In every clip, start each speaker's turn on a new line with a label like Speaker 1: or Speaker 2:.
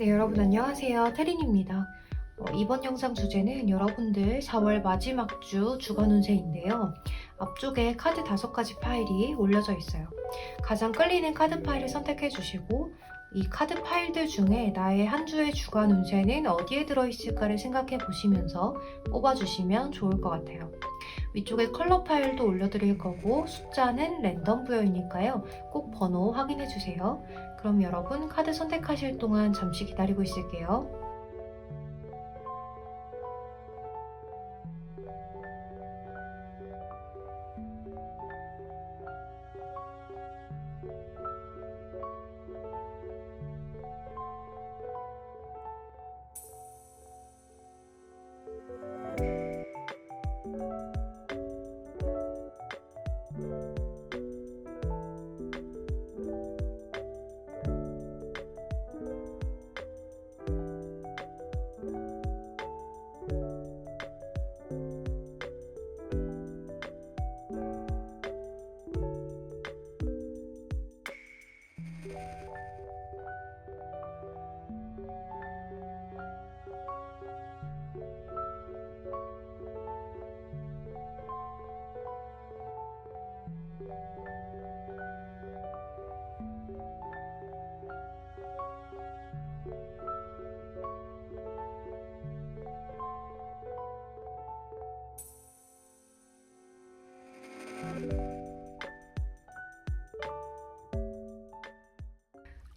Speaker 1: 네, 여러분 안녕하세요. 태린입니다. 이번 영상 주제는 여러분들 4월 마지막 주 주간 운세인데요. 앞쪽에 카드 5가지 파일이 올려져 있어요. 가장 끌리는 카드 파일을 선택해 주시고 이 카드 파일들 중에 나의 한 주의 주간 운세는 어디에 들어있을까를 생각해 보시면서 뽑아주시면 좋을 것 같아요. 위쪽에 컬러 파일도 올려드릴 거고 숫자는 랜덤 부여이니까요. 꼭 번호 확인해 주세요. 그럼 여러분 카드 선택하실 동안 잠시 기다리고 있을게요.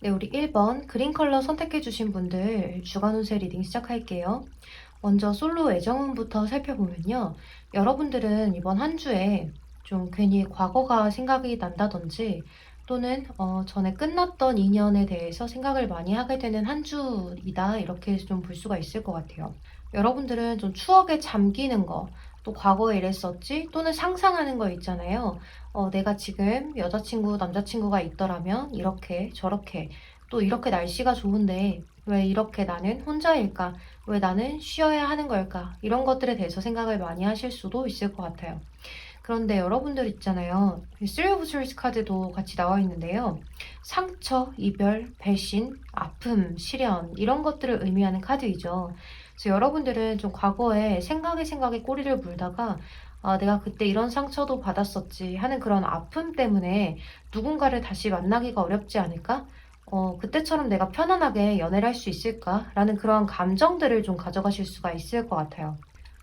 Speaker 1: 네, 우리 1번 그린 컬러 선택해주신 분들 주간 운세 리딩 시작할게요. 먼저 솔로 애정운부터 살펴보면요. 여러분들은 이번 한 주에 좀 괜히 과거가 생각이 난다든지 또는 전에 끝났던 인연에 대해서 생각을 많이 하게 되는 한 주이다 이렇게 좀 볼 수가 있을 것 같아요. 여러분들은 좀 추억에 잠기는 거, 또 과거에 이랬었지 또는 상상하는 거 있잖아요. 내가 지금 여자친구, 남자친구가 있더라면 이렇게 저렇게 또 이렇게 날씨가 좋은데 왜 이렇게 나는 혼자일까? 왜 나는 쉬어야 하는 걸까? 이런 것들에 대해서 생각을 많이 하실 수도 있을 것 같아요. 그런데 여러분들 있잖아요. 쓰리 오브 스워즈 카드도 같이 나와 있는데요. 상처, 이별, 배신, 아픔, 시련 이런 것들을 의미하는 카드이죠. 그래서 여러분들은 좀 과거에 생각에 꼬리를 물다가 내가 그때 이런 상처도 받았었지 하는 그런 아픔 때문에 누군가를 다시 만나기가 어렵지 않을까? 그때처럼 내가 편안하게 연애를 할 수 있을까라는 그러한 감정들을 좀 가져가실 수가 있을 것 같아요.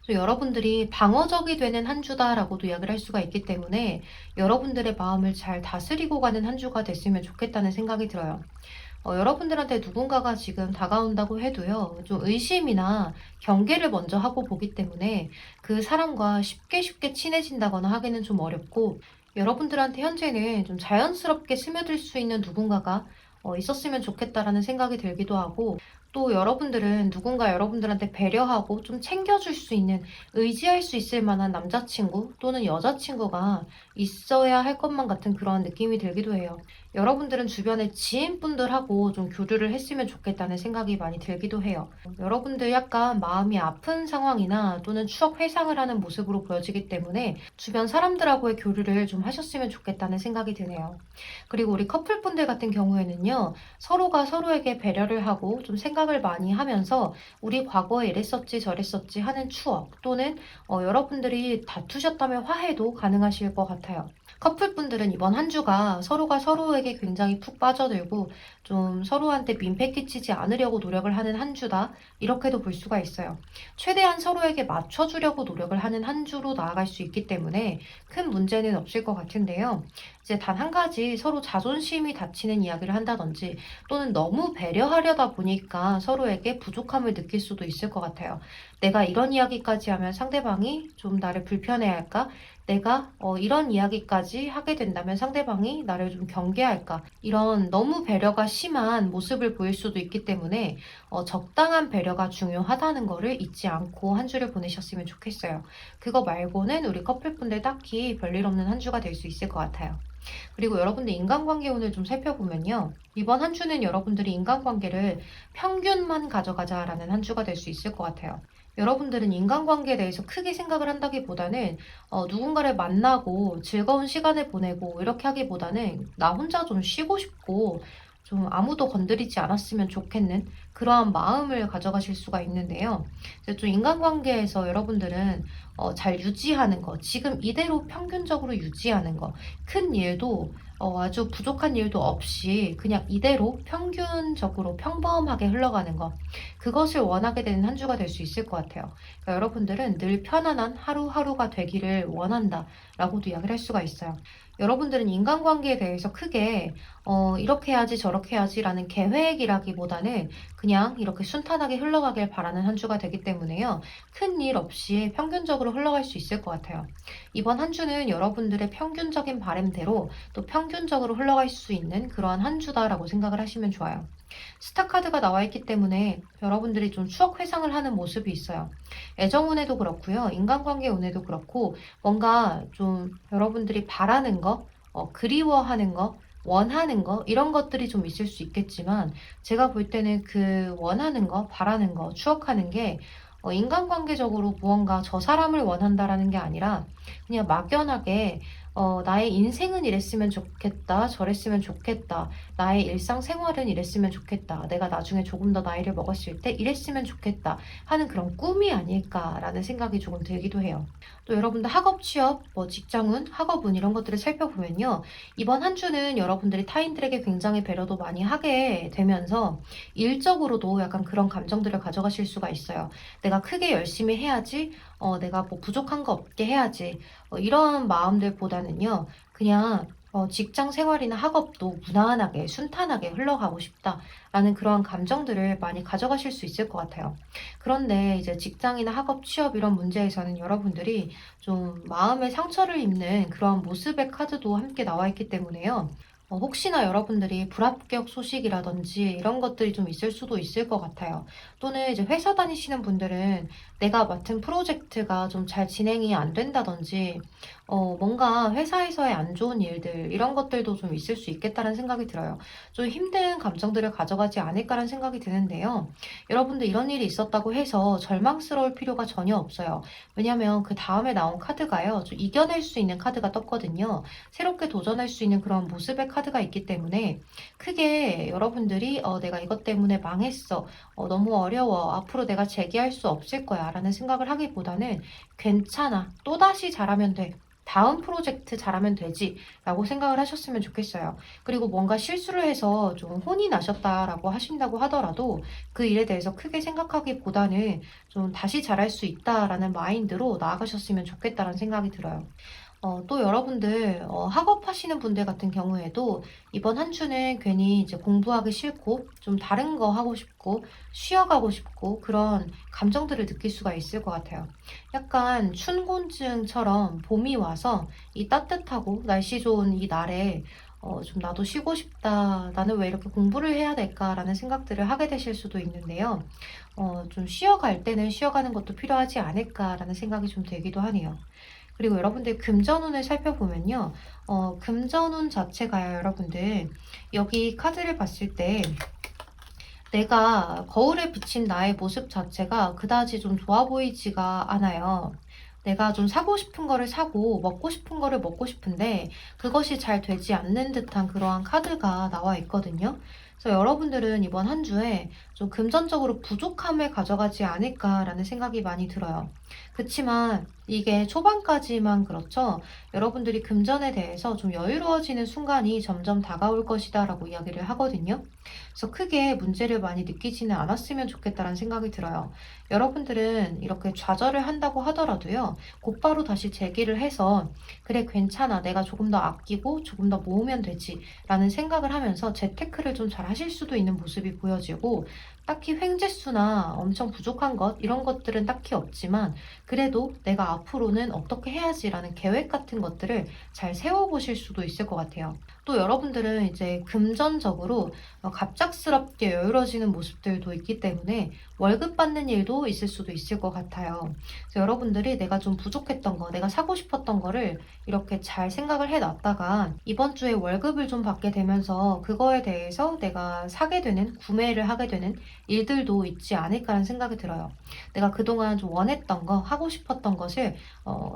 Speaker 1: 여러분들이 방어적이 되는 한 주다라고도 이야기를 할 수가 있기 때문에 여러분들의 마음을 잘 다스리고 가는 한 주가 됐으면 좋겠다는 생각이 들어요. 여러분들한테 누군가가 지금 다가온다고 해도요, 좀 의심이나 경계를 먼저 하고 보기 때문에 그 사람과 쉽게 친해진다거나 하기는 좀 어렵고, 여러분들한테 현재는 좀 자연스럽게 스며들 수 있는 누군가가 있었으면 좋겠다라는 생각이 들기도 하고, 또 여러분들은 누군가 여러분들한테 배려하고 좀 챙겨줄 수 있는 의지할 수 있을 만한 남자친구 또는 여자친구가 있어야 할 것만 같은 그런 느낌이 들기도 해요. 여러분들은 주변에 지인분들하고 좀 교류를 했으면 좋겠다는 생각이 많이 들기도 해요. 여러분들 약간 마음이 아픈 상황이나 또는 추억 회상을 하는 모습으로 보여지기 때문에 주변 사람들하고의 교류를 좀 하셨으면 좋겠다는 생각이 드네요. 그리고 우리 커플분들 같은 경우에는요, 서로가 서로에게 배려를 하고 좀 생각을 많이 하면서 우리 과거에 이랬었지 저랬었지 하는 추억 또는 여러분들이 다투셨다면 화해도 가능하실 것 같아요. 커플분들은 이번 한 주가 서로가 서로에게 굉장히 푹 빠져들고 좀 서로한테 민폐 끼치지 않으려고 노력을 하는 한 주다. 이렇게도 볼 수가 있어요. 최대한 서로에게 맞춰주려고 노력을 하는 한 주로 나아갈 수 있기 때문에 큰 문제는 없을 것 같은데요. 이제 단 한 가지 서로 자존심이 다치는 이야기를 한다든지 또는 너무 배려하려다 보니까 서로에게 부족함을 느낄 수도 있을 것 같아요. 내가 이런 이야기까지 하면 상대방이 좀 나를 불편해할까? 내가 이런 이야기까지 하게 된다면 상대방이 나를 좀 경계할까? 이런 너무 배려가 심한 모습을 보일 수도 있기 때문에 적당한 배려가 중요하다는 거를 잊지 않고 한 주를 보내셨으면 좋겠어요. 그거 말고는 우리 커플분들 딱히 별일 없는 한 주가 될 수 있을 것 같아요. 그리고 여러분들 인간관계 오늘 좀 살펴보면요. 이번 한 주는 여러분들이 인간관계를 평균만 가져가자라는 한 주가 될 수 있을 것 같아요. 여러분들은 인간관계에 대해서 크게 생각을 한다기보다는 누군가를 만나고 즐거운 시간을 보내고 이렇게 하기보다는 나 혼자 좀 쉬고 싶고 좀 아무도 건드리지 않았으면 좋겠는 그러한 마음을 가져가실 수가 있는데요. 이제 좀 인간관계에서 여러분들은 잘 유지하는 거, 지금 이대로 평균적으로 유지하는 거, 큰 일도 아주 부족한 일도 없이 그냥 이대로 평균적으로 평범하게 흘러가는 거, 그것을 원하게 되는 한 주가 될 수 있을 것 같아요. 그러니까 여러분들은 늘 편안한 하루하루가 되기를 원한다라고도 이야기를 할 수가 있어요. 여러분들은 인간관계에 대해서 크게 이렇게 해야지 저렇게 해야지라는 계획이라기보다는 그냥 이렇게 순탄하게 흘러가길 바라는 한 주가 되기 때문에요. 큰 일 없이 평균적으로 흘러갈 수 있을 것 같아요. 이번 한 주는 여러분들의 평균적인 바램대로 또 평균적으로 흘러갈 수 있는 그러한 한 주다라고 생각을 하시면 좋아요. 스타카드가 나와 있기 때문에 여러분들이 좀 추억 회상을 하는 모습이 있어요. 애정운에도 그렇고요. 인간관계 운에도 그렇고 뭔가 좀 여러분들이 바라는 거, 그리워하는 거, 원하는 거 이런 것들이 좀 있을 수 있겠지만 제가 볼 때는 그 원하는 거, 바라는 거, 추억하는 게 인간관계적으로 무언가 저 사람을 원한다라는 게 아니라 그냥 막연하게 나의 인생은 이랬으면 좋겠다, 저랬으면 좋겠다, 나의 일상생활은 이랬으면 좋겠다, 내가 나중에 조금 더 나이를 먹었을 때 이랬으면 좋겠다 하는 그런 꿈이 아닐까라는 생각이 조금 들기도 해요. 또 여러분들 학업, 취업, 직장운, 학업운 이런 것들을 살펴보면요. 이번 한 주는 여러분들이 타인들에게 굉장히 배려도 많이 하게 되면서 일적으로도 약간 그런 감정들을 가져가실 수가 있어요. 내가 크게 열심히 해야지, 내가 뭐 부족한 거 없게 해야지, 이런 마음들보다는요, 그냥 직장 생활이나 학업도 무난하게, 순탄하게 흘러가고 싶다라는 그러한 감정들을 많이 가져가실 수 있을 것 같아요. 그런데 이제 직장이나 학업, 취업 이런 문제에서는 여러분들이 좀 마음의 상처를 입는 그러한 모습의 카드도 함께 나와 있기 때문에요. 혹시나 여러분들이 불합격 소식이라든지 이런 것들이 좀 있을 수도 있을 것 같아요. 또는 이제 회사 다니시는 분들은 내가 맡은 프로젝트가 좀 잘 진행이 안 된다든지, 뭔가 회사에서의 안 좋은 일들, 이런 것들도 좀 있을 수 있겠다는 생각이 들어요. 좀 힘든 감정들을 가져가지 않을까라는 생각이 드는데요. 여러분들 이런 일이 있었다고 해서 절망스러울 필요가 전혀 없어요. 왜냐면 그 다음에 나온 카드가요. 좀 이겨낼 수 있는 카드가 떴거든요. 새롭게 도전할 수 있는 그런 모습의 카드가 있기 때문에 크게 여러분들이 내가 이것 때문에 망했어. 너무 어려워. 앞으로 내가 재기할 수 없을 거야. 라는 생각을 하기보다는 괜찮아. 또다시 잘하면 돼. 다음 프로젝트 잘하면 되지. 라고 생각을 하셨으면 좋겠어요. 그리고 뭔가 실수를 해서 좀 혼이 나셨다라고 하신다고 하더라도 그 일에 대해서 크게 생각하기보다는 좀 다시 잘할 수 있다라는 마인드로 나아가셨으면 좋겠다라는 생각이 들어요. 또 여러분들 학업하시는 분들 같은 경우에도 이번 한 주는 괜히 이제 공부하기 싫고 좀 다른 거 하고 싶고 쉬어가고 싶고 그런 감정들을 느낄 수가 있을 것 같아요. 약간 춘곤증처럼 봄이 와서 이 따뜻하고 날씨 좋은 이 날에 좀 나도 쉬고 싶다. 나는 왜 이렇게 공부를 해야 될까라는 생각들을 하게 되실 수도 있는데요. 좀 쉬어갈 때는 쉬어가는 것도 필요하지 않을까라는 생각이 좀 들기도 하네요. 그리고 여러분들 금전운을 살펴보면요. 금전운 자체가요, 여러분들. 여기 카드를 봤을 때 내가 거울에 비친 나의 모습 자체가 그다지 좀 좋아 보이지가 않아요. 내가 좀 사고 싶은 거를 사고 먹고 싶은 거를 먹고 싶은데 그것이 잘 되지 않는 듯한 그러한 카드가 나와 있거든요. 그래서 여러분들은 이번 한 주에 좀 금전적으로 부족함을 가져가지 않을까라는 생각이 많이 들어요. 그치만 이게 초반까지만 그렇죠. 여러분들이 금전에 대해서 좀 여유로워지는 순간이 점점 다가올 것이다라고 이야기를 하거든요. 그래서 크게 문제를 많이 느끼지는 않았으면 좋겠다는 생각이 들어요. 여러분들은 이렇게 좌절을 한다고 하더라도요. 곧바로 다시 재기를 해서 그래 괜찮아 내가 조금 더 아끼고 조금 더 모으면 되지 라는 생각을 하면서 재테크를 좀 잘 하실 수도 있는 모습이 보여지고 딱히 횡재수나 엄청 부족한 것 이런 것들은 딱히 없지만 그래도 내가 앞으로는 어떻게 해야지라는 계획 같은 것들을 잘 세워보실 수도 있을 것 같아요. 또 여러분들은 이제 금전적으로 갑작스럽게 여유로워지는 모습들도 있기 때문에 월급 받는 일도 있을 수도 있을 것 같아요. 그래서 여러분들이 내가 좀 부족했던 거, 내가 사고 싶었던 거를 이렇게 잘 생각을 해놨다가 이번 주에 월급을 좀 받게 되면서 그거에 대해서 내가 사게 되는, 구매를 하게 되는 일들도 있지 않을까라는 생각이 들어요. 내가 그동안 좀 원했던 거, 하고 싶었던 것을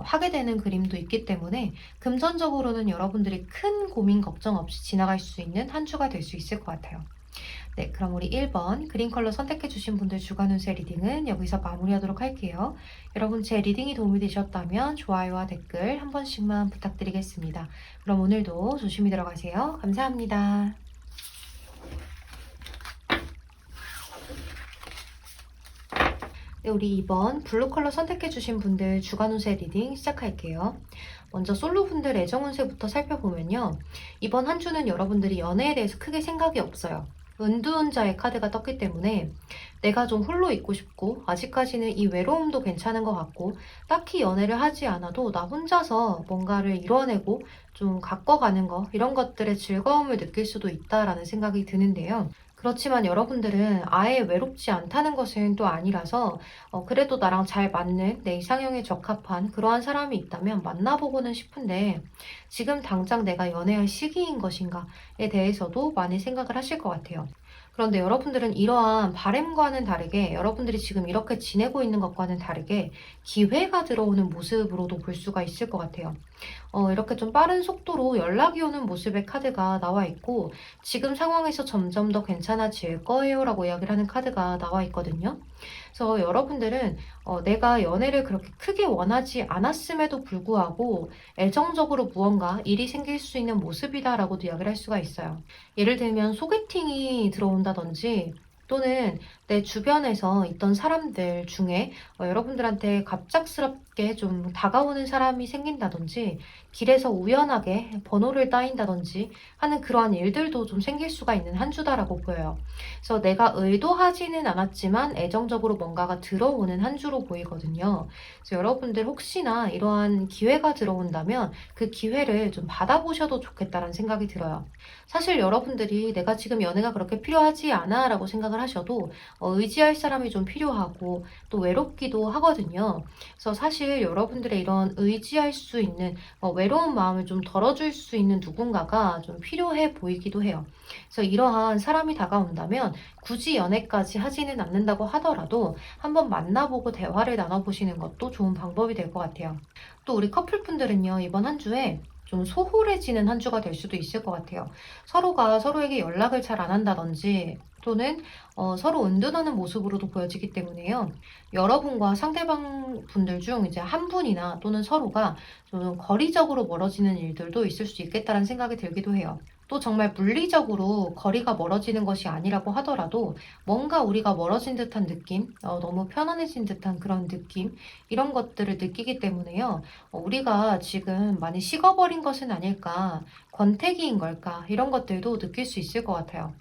Speaker 1: 하게 되는 그림도 있기 때문에 금전적으로는 여러분들이 큰 고민 걱정 걱정 없이 지나갈 수 있는 한 주가 될 수 있을 것 같아요. 네, 그럼 우리 1번 그린 컬러 선택해 주신 분들 주간 운세 리딩은 여기서 마무리하도록 할게요. 여러분 제 리딩이 도움이 되셨다면 좋아요와 댓글 한 번씩만 부탁드리겠습니다. 그럼 오늘도 조심히 들어가세요. 감사합니다. 네, 우리 2번 블루 컬러 선택해 주신 분들 주간 운세 리딩 시작할게요. 먼저 솔로 분들 애정 운세부터 살펴보면요. 이번 한 주는 여러분들이 연애에 대해서 크게 생각이 없어요. 은두운자의 카드가 떴기 때문에 내가 좀 홀로 있고 싶고 아직까지는 이 외로움도 괜찮은 것 같고 딱히 연애를 하지 않아도 나 혼자서 뭔가를 이뤄내고 좀 가꿔가는 거 이런 것들의 즐거움을 느낄 수도 있다라는 생각이 드는데요. 그렇지만 여러분들은 아예 외롭지 않다는 것은 또 아니라서 그래도 나랑 잘 맞는 내 이상형에 적합한 그러한 사람이 있다면 만나보고는 싶은데 지금 당장 내가 연애할 시기인 것인가에 대해서도 많이 생각을 하실 것 같아요. 그런데 여러분들은 이러한 바램과는 다르게 여러분들이 지금 이렇게 지내고 있는 것과는 다르게 기회가 들어오는 모습으로도 볼 수가 있을 것 같아요. 이렇게 좀 빠른 속도로 연락이 오는 모습의 카드가 나와 있고 지금 상황에서 점점 더 괜찮아질 거예요 라고 이야기를 하는 카드가 나와 있거든요. 그래서 여러분들은 내가 연애를 그렇게 크게 원하지 않았음에도 불구하고 애정적으로 무언가 일이 생길 수 있는 모습이다라고도 이야기를 할 수가 있어요. 예를 들면 소개팅이 들어온다든지 또는 내 주변에서 있던 사람들 중에 여러분들한테 갑작스럽게 좀 다가오는 사람이 생긴다든지 길에서 우연하게 번호를 따인다든지 하는 그러한 일들도 좀 생길 수가 있는 한 주다라고 보여요. 그래서 내가 의도하지는 않았지만 애정적으로 뭔가가 들어오는 한 주로 보이거든요. 그래서 여러분들 혹시나 이러한 기회가 들어온다면 그 기회를 좀 받아보셔도 좋겠다라는 생각이 들어요. 사실 여러분들이 내가 지금 연애가 그렇게 필요하지 않아 라고 생각을 하셔도 의지할 사람이 좀 필요하고 또 외롭기도 하거든요. 그래서 사실 여러분들의 이런 의지할 수 있는 외로운 마음을 좀 덜어줄 수 있는 누군가가 좀 필요해 보이기도 해요. 그래서 이러한 사람이 다가온다면 굳이 연애까지 하지는 않는다고 하더라도 한번 만나보고 대화를 나눠보시는 것도 좋은 방법이 될 것 같아요. 또 우리 커플분들은요, 이번 한 주에 좀 소홀해지는 한 주가 될 수도 있을 것 같아요. 서로가 서로에게 연락을 잘 안 한다든지 또는 서로 은둔하는 모습으로도 보여지기 때문에요. 여러분과 상대방 분들 중 이제 한 분이나 또는 서로가 좀 거리적으로 멀어지는 일들도 있을 수 있겠다는 생각이 들기도 해요. 또 정말 물리적으로 거리가 멀어지는 것이 아니라고 하더라도 뭔가 우리가 멀어진 듯한 느낌, 너무 편안해진 듯한 그런 느낌, 이런 것들을 느끼기 때문에요. 우리가 지금 많이 식어버린 것은 아닐까, 권태기인 걸까, 이런 것들도 느낄 수 있을 것 같아요.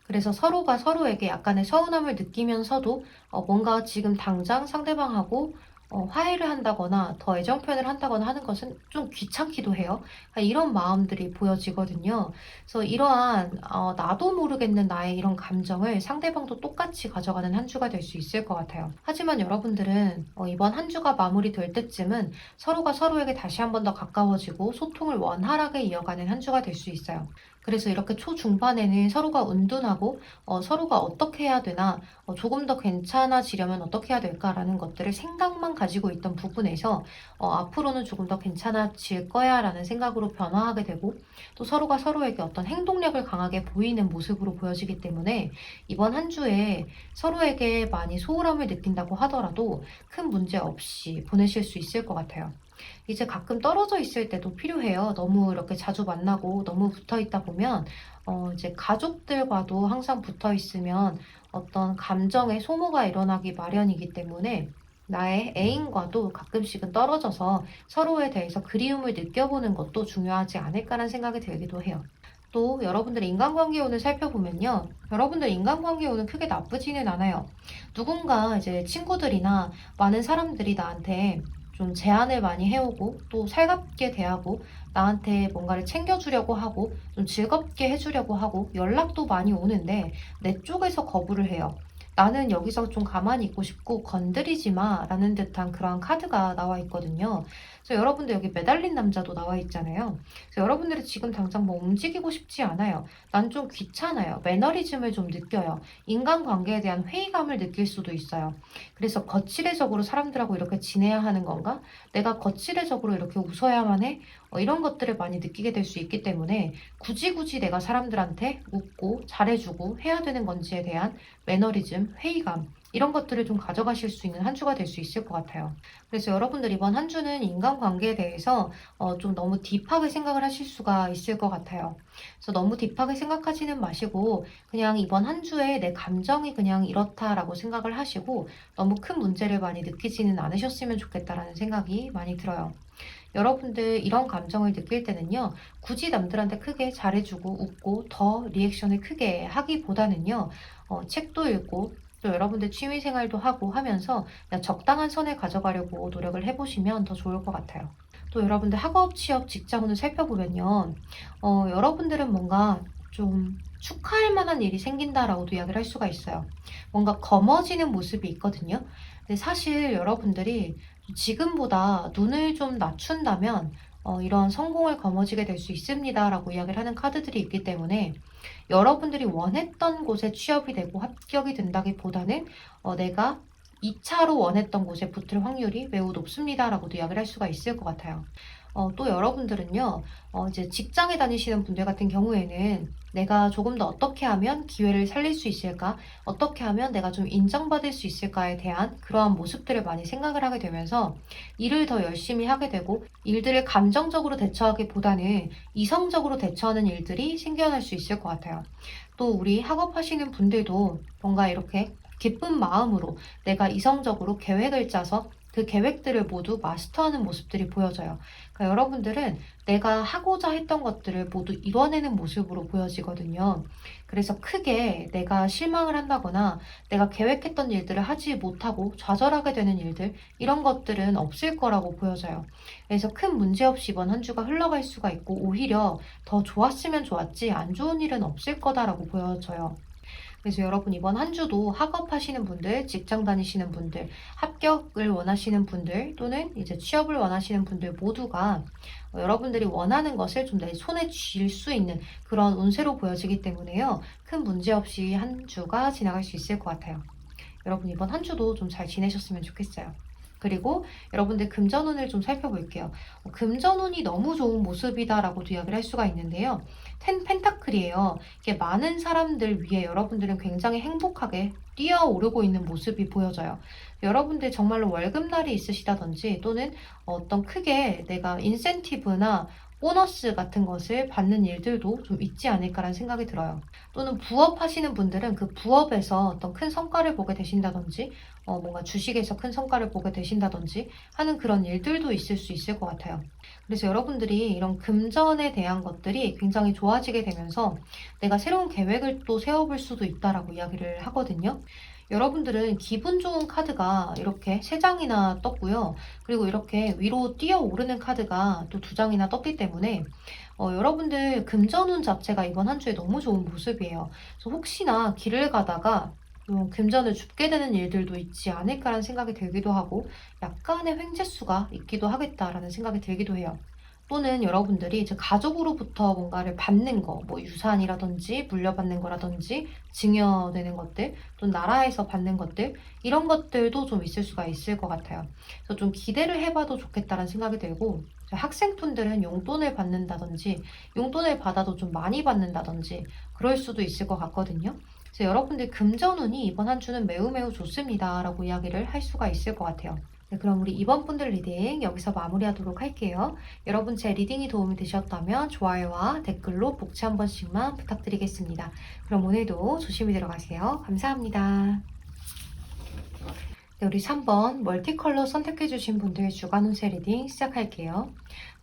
Speaker 1: 그래서 서로가 서로에게 약간의 서운함을 느끼면서도 뭔가 지금 당장 상대방하고 화해를 한다거나 더 애정 표현을 한다거나 하는 것은 좀 귀찮기도 해요. 이런 마음들이 보여지거든요. 그래서 이러한 나도 모르겠는 나의 이런 감정을 상대방도 똑같이 가져가는 한 주가 될 수 있을 것 같아요. 하지만 여러분들은 이번 한 주가 마무리될 때쯤은 서로가 서로에게 다시 한 번 더 가까워지고 소통을 원활하게 이어가는 한 주가 될 수 있어요. 그래서 이렇게 초중반에는 서로가 은둔하고 서로가 어떻게 해야 되나 조금 더 괜찮아지려면 어떻게 해야 될까라는 것들을 생각만 가지고 있던 부분에서 앞으로는 조금 더 괜찮아질 거야 라는 생각으로 변화하게 되고 또 서로가 서로에게 어떤 행동력을 강하게 보이는 모습으로 보여지기 때문에 이번 한 주에 서로에게 많이 소홀함을 느낀다고 하더라도 큰 문제 없이 보내실 수 있을 것 같아요. 이제 가끔 떨어져 있을 때도 필요해요. 너무 이렇게 자주 만나고 너무 붙어 있다 보면 이제 가족들과도 항상 붙어 있으면 어떤 감정의 소모가 일어나기 마련이기 때문에 나의 애인과도 가끔씩은 떨어져서 서로에 대해서 그리움을 느껴보는 것도 중요하지 않을까라는 생각이 들기도 해요. 또 여러분들의 인간관계 운을 살펴보면요. 여러분들 인간관계 운은 크게 나쁘지는 않아요. 누군가 이제 친구들이나 많은 사람들이 나한테 좀 제안을 많이 해오고 또 살갑게 대하고 나한테 뭔가를 챙겨주려고 하고 좀 즐겁게 해주려고 하고 연락도 많이 오는데 내 쪽에서 거부를 해요. 나는 여기서 좀 가만히 있고 싶고 건드리지 마 라는 듯한 그러한 카드가 나와 있거든요. 그래서 여러분들 여기 매달린 남자도 나와 있잖아요. 그래서 여러분들이 지금 당장 뭐 움직이고 싶지 않아요. 난 좀 귀찮아요. 매너리즘을 좀 느껴요. 인간관계에 대한 회의감을 느낄 수도 있어요. 그래서 거칠애적으로 사람들하고 이렇게 지내야 하는 건가? 내가 거칠애적으로 이렇게 웃어야만 해? 이런 것들을 많이 느끼게 될 수 있기 때문에 굳이 내가 사람들한테 웃고 잘해주고 해야 되는 건지에 대한 매너리즘, 회의감 이런 것들을 좀 가져가실 수 있는 한 주가 될 수 있을 것 같아요. 그래서 여러분들 이번 한 주는 인간관계에 대해서 좀 너무 딥하게 생각을 하실 수가 있을 것 같아요. 그래서 너무 딥하게 생각하지는 마시고 그냥 이번 한 주에 내 감정이 그냥 이렇다라고 생각을 하시고 너무 큰 문제를 많이 느끼지는 않으셨으면 좋겠다라는 생각이 많이 들어요. 여러분들 이런 감정을 느낄 때는요, 굳이 남들한테 크게 잘해주고 웃고 더 리액션을 크게 하기보다는요, 책도 읽고 또 여러분들 취미생활도 하고 하면서 그냥 적당한 선을 가져가려고 노력을 해보시면 더 좋을 것 같아요. 또 여러분들 학업, 취업, 직장운을 살펴보면요, 여러분들은 뭔가 좀 축하할 만한 일이 생긴다라고도 이야기를 할 수가 있어요. 뭔가 검어지는 모습이 있거든요. 근데 사실 여러분들이 지금보다 눈을 좀 낮춘다면 이런 성공을 거머쥐게 될 수 있습니다라고 이야기를 하는 카드들이 있기 때문에 여러분들이 원했던 곳에 취업이 되고 합격이 된다기보다는 내가 2차로 원했던 곳에 붙을 확률이 매우 높습니다라고도 이야기를 할 수가 있을 것 같아요. 또 여러분들은요, 이제 직장에 다니시는 분들 같은 경우에는 내가 조금 더 어떻게 하면 기회를 살릴 수 있을까? 어떻게 하면 내가 좀 인정받을 수 있을까에 대한 그러한 모습들을 많이 생각을 하게 되면서 일을 더 열심히 하게 되고 일들을 감정적으로 대처하기보다는 이성적으로 대처하는 일들이 생겨날 수 있을 것 같아요. 또 우리 학업하시는 분들도 뭔가 이렇게 기쁜 마음으로 내가 이성적으로 계획을 짜서 그 계획들을 모두 마스터하는 모습들이 보여져요. 그러니까 여러분들은 내가 하고자 했던 것들을 모두 이뤄내는 모습으로 보여지거든요. 그래서 크게 내가 실망을 한다거나 내가 계획했던 일들을 하지 못하고 좌절하게 되는 일들, 이런 것들은 없을 거라고 보여져요. 그래서 큰 문제 없이 이번 한 주가 흘러갈 수가 있고 오히려 더 좋았으면 좋았지 안 좋은 일은 없을 거다라고 보여져요. 그래서 여러분 이번 한 주도 학업하시는 분들, 직장 다니시는 분들, 합격을 원하시는 분들 또는 이제 취업을 원하시는 분들 모두가 여러분들이 원하는 것을 좀 내 손에 쥘 수 있는 그런 운세로 보여지기 때문에요. 큰 문제 없이 한 주가 지나갈 수 있을 것 같아요. 여러분 이번 한 주도 좀 잘 지내셨으면 좋겠어요. 그리고 여러분들 금전운을 좀 살펴볼게요. 금전운이 너무 좋은 모습이다라고도 이야기를 할 수가 있는데요. 텐 펜타클이에요. 이게 많은 사람들 위해 여러분들은 굉장히 행복하게 뛰어오르고 있는 모습이 보여져요. 여러분들 정말로 월급날이 있으시다든지 또는 어떤 크게 내가 인센티브나 보너스 같은 것을 받는 일들도 좀 있지 않을까라는 생각이 들어요. 또는 부업 하시는 분들은 그 부업에서 어떤 큰 성과를 보게 되신다든지 뭔가 주식에서 큰 성과를 보게 되신다든지 하는 그런 일들도 있을 수 있을 것 같아요. 그래서 여러분들이 이런 금전에 대한 것들이 굉장히 좋아지게 되면서 내가 새로운 계획을 또 세워볼 수도 있다라고 이야기를 하거든요. 여러분들은 기분 좋은 카드가 이렇게 3장이나 떴고요. 그리고 이렇게 위로 뛰어오르는 카드가 또 2장이나 떴기 때문에 여러분들 금전운 자체가 이번 한 주에 너무 좋은 모습이에요. 그래서 혹시나 길을 가다가 금전을 줍게 되는 일들도 있지 않을까라는 생각이 들기도 하고 약간의 횡재수가 있기도 하겠다라는 생각이 들기도 해요. 또는 여러분들이 이제 가족으로부터 뭔가를 받는 거, 뭐 유산이라든지 물려받는 거라든지 증여되는 것들, 또 나라에서 받는 것들, 이런 것들도 좀 있을 수가 있을 것 같아요. 그래서 좀 기대를 해봐도 좋겠다라는 생각이 들고, 학생분들은 용돈을 받는다든지, 용돈을 받아도 좀 많이 받는다든지, 그럴 수도 있을 것 같거든요. 그래서 여러분들 금전운이 이번 한 주는 매우 좋습니다. 라고 이야기를 할 수가 있을 것 같아요. 네, 그럼 우리 이번 분들 리딩 여기서 마무리하도록 할게요. 여러분 제 리딩이 도움이 되셨다면 좋아요와 댓글로 복지 한 번씩만 부탁드리겠습니다. 그럼 오늘도 조심히 들어가세요. 감사합니다. 네, 우리 3번 멀티컬러 선택해주신 분들 주간 운세 리딩 시작할게요.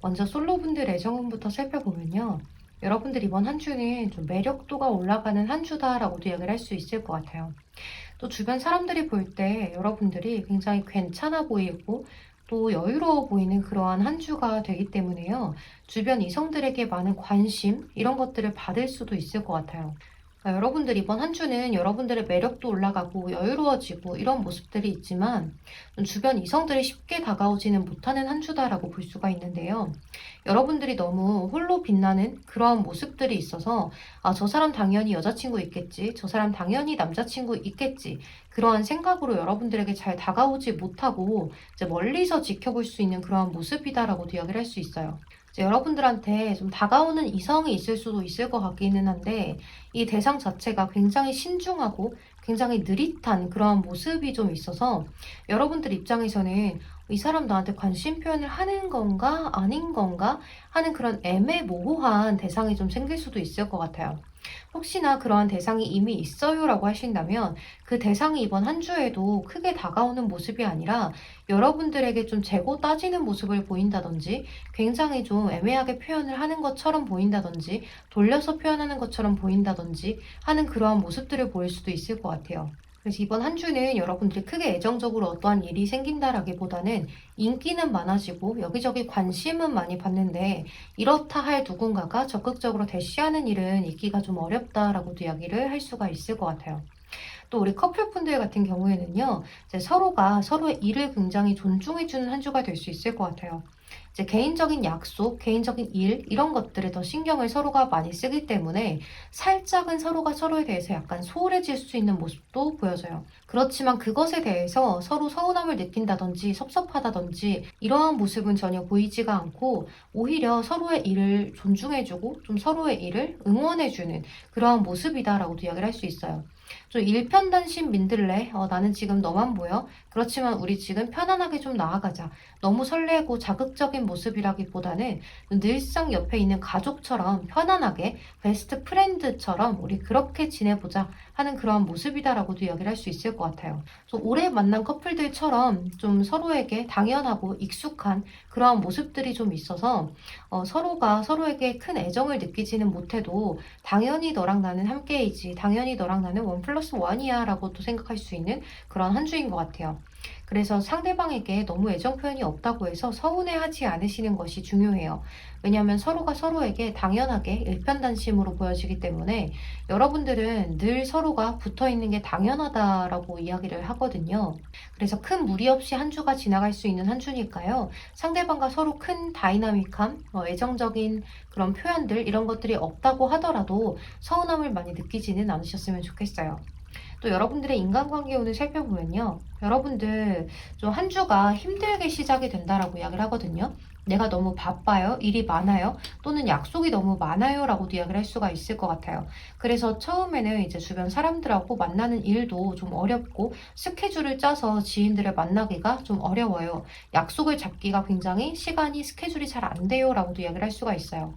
Speaker 1: 먼저 솔로분들 애정운부터 살펴보면요. 여러분들 이번 한 주는 좀 매력도가 올라가는 한 주다라고도 이야기를 할 수 있을 것 같아요. 또 주변 사람들이 볼 때 여러분들이 굉장히 괜찮아 보이고 또 여유로워 보이는 그러한 한 주가 되기 때문에요. 주변 이성들에게 많은 관심 이런 것들을 받을 수도 있을 것 같아요. 여러분들 이번 한 주는 여러분들의 매력도 올라가고 여유로워지고 이런 모습들이 있지만 좀 주변 이성들이 쉽게 다가오지는 못하는 한 주다라고 볼 수가 있는데요. 여러분들이 너무 홀로 빛나는 그런 모습들이 있어서 아, 저 사람 당연히 여자친구 있겠지. 저 사람 당연히 남자친구 있겠지. 그러한 생각으로 여러분들에게 잘 다가오지 못하고 이제 멀리서 지켜볼 수 있는 그러한 모습이다라고도 이야기를 할 수 있어요. 이제 여러분들한테 좀 다가오는 이성이 있을 수도 있을 것 같기는 한데 이 대상 자체가 굉장히 신중하고 굉장히 느릿한 그런 모습이 좀 있어서 여러분들 입장에서는 이 사람 나한테 관심 표현을 하는 건가 아닌 건가 하는 그런 애매모호한 대상이 좀 생길 수도 있을 것 같아요. 혹시나 그러한 대상이 이미 있어요라고 하신다면 그 대상이 이번 한 주에도 크게 다가오는 모습이 아니라 여러분들에게 좀 재고 따지는 모습을 보인다든지 굉장히 좀 애매하게 표현을 하는 것처럼 보인다든지 돌려서 표현하는 것처럼 보인다든지 하는 그러한 모습들을 보일 수도 있을 것 같아요. 그래서 이번 한 주는 여러분들이 크게 애정적으로 어떠한 일이 생긴다라기보다는 인기는 많아지고 여기저기 관심은 많이 받는데 이렇다 할 누군가가 적극적으로 대시하는 일은 있기가 좀 어렵다라고도 이야기를 할 수가 있을 것 같아요. 또 우리 커플분들 같은 경우에는요, 이제 서로가 서로의 일을 굉장히 존중해주는 한 주가 될 수 있을 것 같아요. 이제 개인적인 약속, 개인적인 일, 이런 것들에 더 신경을 서로가 많이 쓰기 때문에 살짝은 서로가 서로에 대해서 약간 소홀해질 수 있는 모습도 보여져요. 그렇지만 그것에 대해서 서로 서운함을 느낀다든지 섭섭하다든지 이러한 모습은 전혀 보이지가 않고 오히려 서로의 일을 존중해주고 좀 서로의 일을 응원해주는 그러한 모습이다라고도 이야기를 할 수 있어요. 좀 일편단심 민들레, 나는 지금 너만 보여. 그렇지만 우리 지금 편안하게 좀 나아가자. 너무 설레고 자극적인 모습이라기보다는 늘상 옆에 있는 가족처럼 편안하게 베스트 프렌드처럼 우리 그렇게 지내보자 하는 그러한 모습이다라고도 이야기를 할 수 있을 것 같아요. 그래서 오래 만난 커플들처럼 좀 서로에게 당연하고 익숙한 그러한 모습들이 좀 있어서 서로가 서로에게 큰 애정을 느끼지는 못해도 당연히 너랑 나는 함께이지, 당연히 너랑 나는 원 플러스 원이야 라고도 생각할 수 있는 그런 한 주인 것 같아요. 그래서 상대방에게 너무 애정 표현이 없다고 해서 서운해하지 않으시는 것이 중요해요. 왜냐하면 서로가 서로에게 당연하게 일편단심으로 보여지기 때문에 여러분들은 늘 서로가 붙어 있는 게 당연하다라고 이야기를 하거든요. 그래서 큰 무리 없이 한 주가 지나갈 수 있는 한 주니까요. 상대방과 서로 큰 다이나믹함, 애정적인 그런 표현들 이런 것들이 없다고 하더라도 서운함을 많이 느끼지는 않으셨으면 좋겠어요. 또 여러분들의 인간관계 운을 살펴보면요. 여러분들 좀 한 주가 힘들게 시작이 된다라고 이야기를 하거든요. 내가 너무 바빠요, 일이 많아요, 또는 약속이 너무 많아요 라고도 이야기를 할 수가 있을 것 같아요. 그래서 처음에는 이제 주변 사람들하고 만나는 일도 좀 어렵고 스케줄을 짜서 지인들을 만나기가 좀 어려워요. 약속을 잡기가 굉장히 시간이 스케줄이 잘 안 돼요 라고도 이야기를 할 수가 있어요.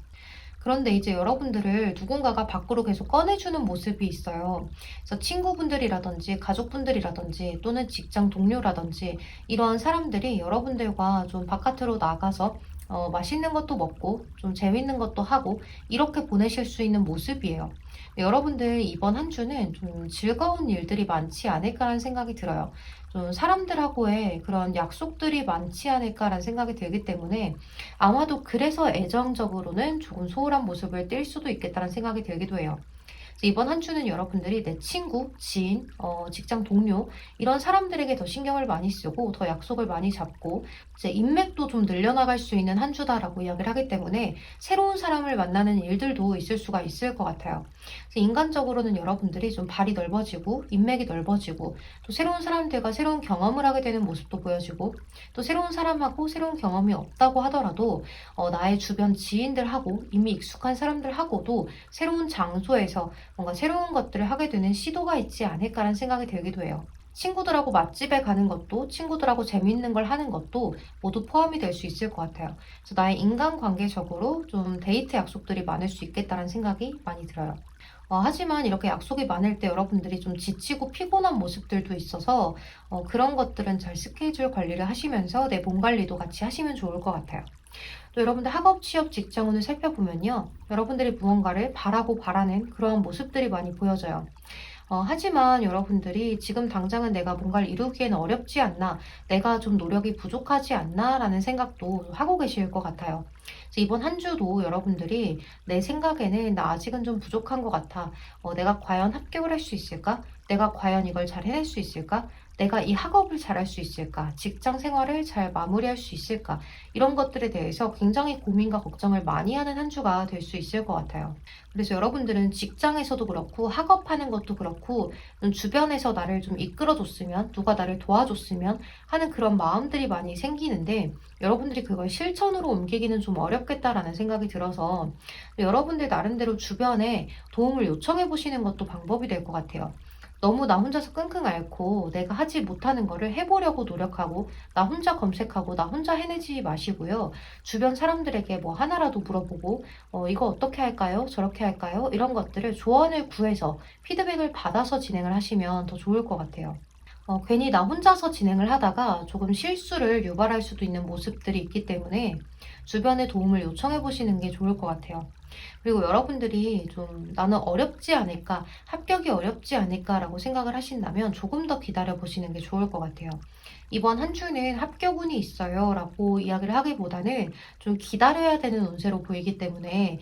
Speaker 1: 그런데 이제 여러분들을 누군가가 밖으로 계속 꺼내주는 모습이 있어요. 그래서 친구분들이라든지 가족분들이라든지 또는 직장 동료라든지 이러한 사람들이 여러분들과 좀 바깥으로 나가서 맛있는 것도 먹고 좀 재밌는 것도 하고 이렇게 보내실 수 있는 모습이에요. 여러분들 이번 한 주는 좀 즐거운 일들이 많지 않을까라는 생각이 들어요. 좀 사람들하고의 그런 약속들이 많지 않을까라는 생각이 들기 때문에 아마도 그래서 애정적으로는 조금 소홀한 모습을 띌 수도 있겠다는 생각이 들기도 해요. 그래서 이번 한 주는 여러분들이 내 친구, 지인, 직장 동료 이런 사람들에게 더 신경을 많이 쓰고 더 약속을 많이 잡고 이제 인맥도 좀 늘려나갈 수 있는 한 주다라고 이야기를 하기 때문에 새로운 사람을 만나는 일들도 있을 수가 있을 것 같아요. 그래서 인간적으로는 여러분들이 좀 발이 넓어지고 인맥이 넓어지고 또 새로운 사람들과 새로운 경험을 하게 되는 모습도 보여지고 또 새로운 사람하고 새로운 경험이 없다고 하더라도 나의 주변 지인들하고 이미 익숙한 사람들하고도 새로운 장소에서 뭔가 새로운 것들을 하게 되는 시도가 있지 않을까라는 생각이 들기도 해요. 친구들하고 맛집에 가는 것도 친구들하고 재밌는 걸 하는 것도 모두 포함이 될 수 있을 것 같아요. 그래서 나의 인간관계적으로 좀 데이트 약속들이 많을 수 있겠다는 생각이 많이 들어요. 하지만 이렇게 약속이 많을 때 여러분들이 좀 지치고 피곤한 모습들도 있어서 그런 것들은 잘 스케줄 관리를 하시면서 내 몸 관리도 같이 하시면 좋을 것 같아요. 또 여러분들 학업, 취업, 직장운을 살펴보면요. 여러분들이 무언가를 바라고 바라는 그러한 모습들이 많이 보여져요. 하지만 여러분들이 지금 당장은 내가 뭔가를 이루기에는 어렵지 않나, 내가 좀 노력이 부족하지 않나 라는 생각도 하고 계실 것 같아요. 그래서 이번 한 주도 여러분들이 내 생각에는 나 아직은 좀 부족한 것 같아. 내가 과연 합격을 할 수 있을까? 내가 과연 이걸 잘 해낼 수 있을까? 내가 이 학업을 잘할 수 있을까? 직장 생활을 잘 마무리할 수 있을까? 이런 것들에 대해서 굉장히 고민과 걱정을 많이 하는 한 주가 될 수 있을 것 같아요. 그래서 여러분들은 직장에서도 그렇고 학업하는 것도 그렇고 주변에서 나를 좀 이끌어줬으면, 누가 나를 도와줬으면 하는 그런 마음들이 많이 생기는데 여러분들이 그걸 실천으로 옮기기는 좀 어렵겠다라는 생각이 들어서 여러분들 나름대로 주변에 도움을 요청해 보시는 것도 방법이 될 것 같아요. 너무 나 혼자서 끙끙 앓고 내가 하지 못하는 거를 해보려고 노력하고 나 혼자 검색하고 나 혼자 해내지 마시고요. 주변 사람들에게 뭐 하나라도 물어보고 이거 어떻게 할까요? 저렇게 할까요? 이런 것들을 조언을 구해서 피드백을 받아서 진행을 하시면 더 좋을 것 같아요. 괜히 나 혼자서 진행을 하다가 조금 실수를 유발할 수도 있는 모습들이 있기 때문에 주변의 도움을 요청해 보시는 게 좋을 것 같아요. 그리고 여러분들이 좀 나는 어렵지 않을까, 합격이 어렵지 않을까라고 생각을 하신다면 조금 더 기다려 보시는 게 좋을 것 같아요. 이번 한 주는 합격운이 있어요 라고 이야기를 하기보다는 좀 기다려야 되는 운세로 보이기 때문에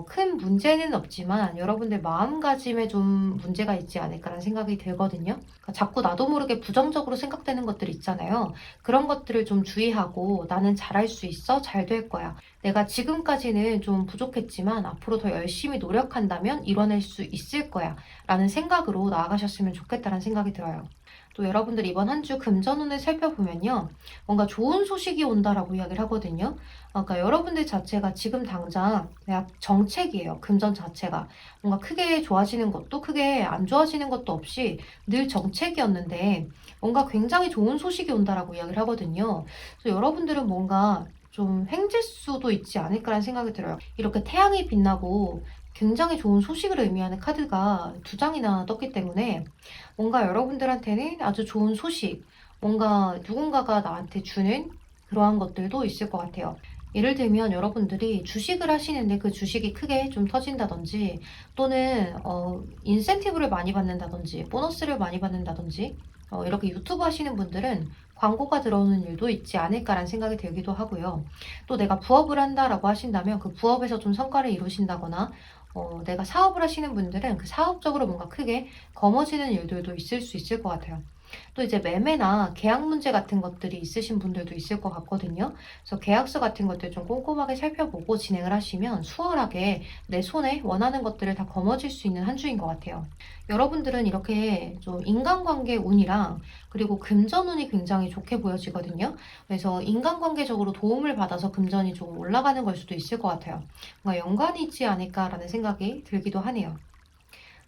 Speaker 1: 큰 문제는 없지만 여러분들 마음가짐에 좀 문제가 있지 않을까라는 생각이 들거든요. 그러니까 자꾸 나도 모르게 부정적으로 생각되는 것들 있잖아요. 그런 것들을 좀 주의하고 나는 잘할 수 있어, 잘 될 거야. 내가 지금까지는 좀 부족했지만 앞으로 더 열심히 노력한다면 이뤄낼 수 있을 거야 라는 생각으로 나아가셨으면 좋겠다는 생각이 들어요. 또 여러분들 이번 한 주 금전운을 살펴보면요. 뭔가 좋은 소식이 온다라고 이야기를 하거든요. 그러니까 여러분들 자체가 지금 당장 그냥 정책이에요. 금전 자체가. 뭔가 크게 좋아지는 것도 크게 안 좋아지는 것도 없이 늘 정책이었는데 뭔가 굉장히 좋은 소식이 온다라고 이야기를 하거든요. 그래서 여러분들은 뭔가 좀 횡재수도 있지 않을까라는 생각이 들어요. 이렇게 태양이 빛나고 굉장히 좋은 소식을 의미하는 카드가 두 장이나 떴기 때문에 뭔가 여러분들한테는 아주 좋은 소식, 뭔가 누군가가 나한테 주는 그러한 것들도 있을 것 같아요. 예를 들면 여러분들이 주식을 하시는데 그 주식이 크게 좀 터진다든지 또는 인센티브를 많이 받는다든지 보너스를 많이 받는다든지 이렇게 유튜브 하시는 분들은 광고가 들어오는 일도 있지 않을까라는 생각이 들기도 하고요. 또 내가 부업을 한다라고 하신다면 그 부업에서 좀 성과를 이루신다거나 내가 사업을 하시는 분들은 그 사업적으로 뭔가 크게 거머쥐는 일들도 있을 수 있을 것 같아요. 또 이제 매매나 계약 문제 같은 것들이 있으신 분들도 있을 것 같거든요. 그래서 계약서 같은 것들 좀 꼼꼼하게 살펴보고 진행을 하시면 수월하게 내 손에 원하는 것들을 다 거머쥘 수 있는 한 주인 것 같아요. 여러분들은 이렇게 좀 인간관계 운이랑 그리고 금전운이 굉장히 좋게 보여지거든요. 그래서 인간관계적으로 도움을 받아서 금전이 좀 올라가는 걸 수도 있을 것 같아요. 뭔가 연관이 있지 않을까라는 생각이 들기도 하네요.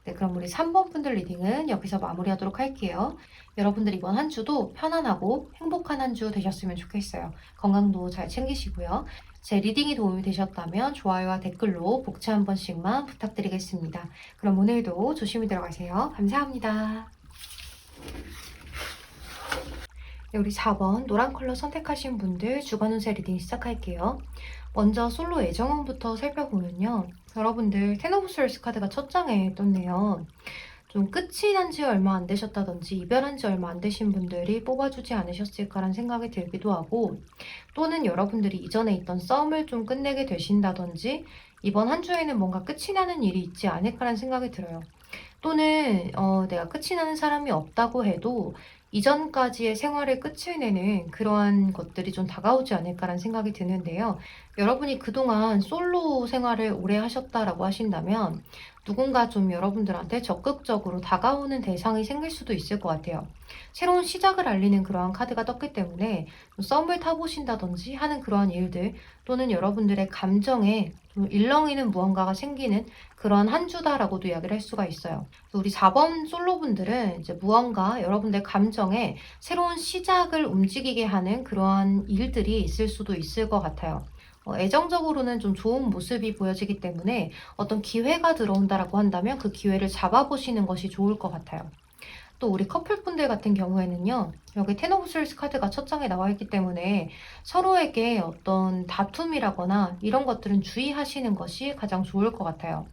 Speaker 1: 네, 그럼 우리 3번 분들 리딩은 여기서 마무리하도록 할게요. 여러분들 이번 한 주도 편안하고 행복한 한 주 되셨으면 좋겠어요. 건강도 잘 챙기시고요. 제 리딩이 도움이 되셨다면 좋아요와 댓글로 복채 한 번씩만 부탁드리겠습니다. 그럼 오늘도 조심히 들어가세요. 감사합니다. 네, 우리 4번 노란 컬러 선택하신 분들 주간 운세 리딩 시작할게요. 먼저 솔로 애정운부터 살펴보면요. 여러분들 텐 오브 솔스 카드가 첫 장에 떴네요. 좀 끝이 난 지 얼마 안 되셨다든지 이별한 지 얼마 안 되신 분들이 뽑아주지 않으셨을까라는 생각이 들기도 하고 또는 여러분들이 이전에 있던 썸을 좀 끝내게 되신다든지 이번 한 주에는 뭔가 끝이 나는 일이 있지 않을까라는 생각이 들어요. 또는 내가 끝이 나는 사람이 없다고 해도 이전까지의 생활의 끝을 내는 그러한 것들이 좀 다가오지 않을까라는 생각이 드는데요. 여러분이 그동안 솔로 생활을 오래 하셨다라고 하신다면 누군가 좀 여러분들한테 적극적으로 다가오는 대상이 생길 수도 있을 것 같아요. 새로운 시작을 알리는 그러한 카드가 떴기 때문에 좀 썸을 타보신다든지 하는 그러한 일들 또는 여러분들의 감정에 좀 일렁이는 무언가가 생기는 그런 한 주다라고도 이야기를 할 수가 있어요. 우리 4번 솔로분들은 이제 무언가 여러분들 감정에 새로운 시작을 움직이게 하는 그러한 일들이 있을 수도 있을 것 같아요. 애정적으로는 좀 좋은 모습이 보여지기 때문에 어떤 기회가 들어온다라고 한다면 그 기회를 잡아보시는 것이 좋을 것 같아요. 또 우리 커플분들 같은 경우에는요. 여기 텐 오브 솔스 카드가 첫 장에 나와 있기 때문에 서로에게 어떤 다툼이라거나 이런 것들은 주의하시는 것이 가장 좋을 것 같아요.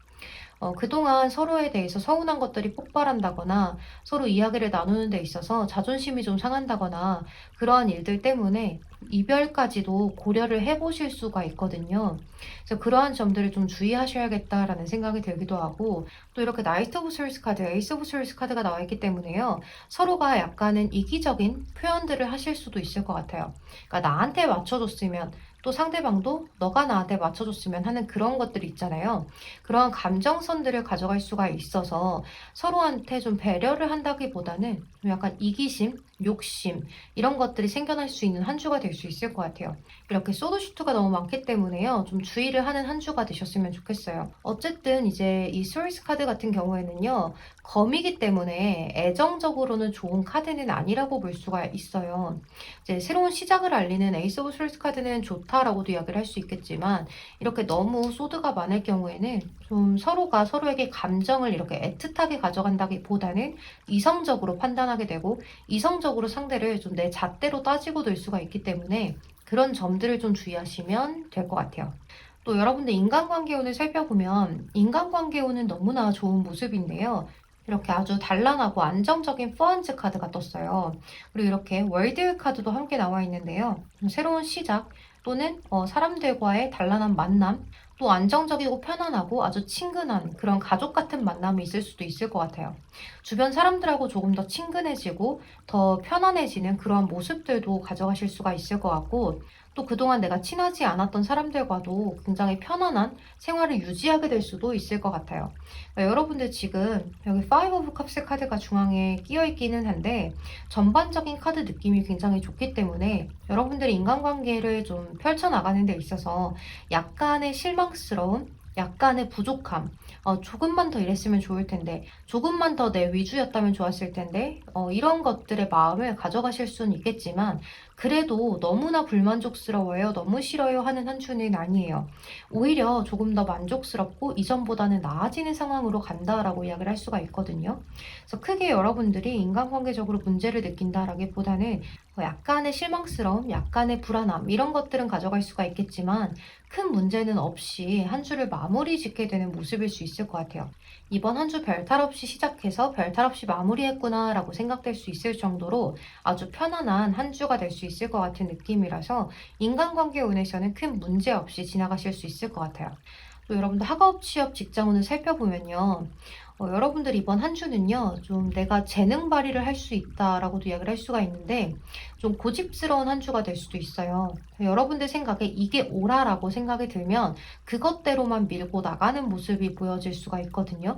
Speaker 1: 그동안 서로에 대해서 서운한 것들이 폭발한다거나 서로 이야기를 나누는 데 있어서 자존심이 좀 상한다거나 그러한 일들 때문에 이별까지도 고려를 해 보실 수가 있거든요. 그래서 그러한 점들을 좀 주의하셔야겠다라는 생각이 들기도 하고, 또 이렇게 나이트 오브 스월스 카드, 에이스 오브 스월스 카드가 나와 있기 때문에요. 서로가 약간은 이기적인 표현들을 하실 수도 있을 것 같아요. 그러니까 나한테 맞춰줬으면, 또 상대방도 너가 나한테 맞춰줬으면 하는 그런 것들이 있잖아요. 그러한 감정선들을 가져갈 수가 있어서 서로한테 좀 배려를 한다기보다는 좀 약간 이기심, 욕심 이런 것들이 생겨날 수 있는 한 주가 될 수 있을 것 같아요. 이렇게 소드슈트가 너무 많기 때문에요. 좀 주의를 하는 한 주가 되셨으면 좋겠어요. 어쨌든 이제 이 스월스 카드 같은 경우에는요. 검이기 때문에 애정적으로는 좋은 카드는 아니라고 볼 수가 있어요. 이제 새로운 시작을 알리는 에이스 오브 스월스 카드는 좋다라고도 이야기를 할 수 있겠지만, 이렇게 너무 소드가 많을 경우에는 좀 서로가 서로에게 감정을 이렇게 애틋하게 가져간다기보다는 이성적으로 판단하게 되고, 이성적으로 상대를 좀 내 잣대로 따지고 들 수가 있기 때문에 그런 점들을 좀 주의하시면 될 것 같아요. 또 여러분들 인간관계운을 살펴보면 인간관계운은 너무나 좋은 모습인데요. 이렇게 아주 단란하고 안정적인 퍼한즈 카드가 떴어요. 그리고 이렇게 월드 카드도 함께 나와 있는데요. 새로운 시작 또는 사람들과의 단란한 만남, 또 안정적이고 편안하고 아주 친근한 그런 가족 같은 만남이 있을 수도 있을 것 같아요. 주변 사람들하고 조금 더 친근해지고 더 편안해지는 그런 모습들도 가져가실 수가 있을 것 같고, 또 그동안 내가 친하지 않았던 사람들과도 굉장히 편안한 생활을 유지하게 될 수도 있을 것 같아요. 그러니까 여러분들 지금 여기 파이브 오브 컵스 카드가 중앙에 끼어 있기는 한데, 전반적인 카드 느낌이 굉장히 좋기 때문에 여러분들이 인간관계를 좀 펼쳐나가는 데 있어서 약간의 실망스러움, 약간의 부족함, 조금만 더 이랬으면 좋을 텐데, 조금만 더 내 위주였다면 좋았을 텐데, 이런 것들의 마음을 가져가실 수는 있겠지만, 그래도 너무나 불만족스러워요, 너무 싫어요 하는 한 주는 아니에요. 오히려 조금 더 만족스럽고 이전보다는 나아지는 상황으로 간다라고 이야기를 할 수가 있거든요. 그래서 크게 여러분들이 인간관계적으로 문제를 느낀다라기보다는 약간의 실망스러움, 약간의 불안함 이런 것들은 가져갈 수가 있겠지만, 큰 문제는 없이 한 주를 마무리 짓게 되는 모습일 수 있을 것 같아요. 이번 한 주 별탈 없이 시작해서 별탈 없이 마무리했구나라고 생각될 수 있을 정도로 아주 편안한 한 주가 될 수 있을 것 같은 느낌이라서, 인간관계 운에서는 큰 문제 없이 지나가실 수 있을 것 같아요. 또 여러분들 학업, 취업, 직장운을 살펴보면요. 여러분들 이번 한 주는요, 좀 내가 재능 발휘를 할 수 있다라고도 이야기를 할 수가 있는데, 좀 고집스러운 한 주가 될 수도 있어요. 여러분들 생각에 이게 옳아라고 생각이 들면 그것대로만 밀고 나가는 모습이 보여질 수가 있거든요.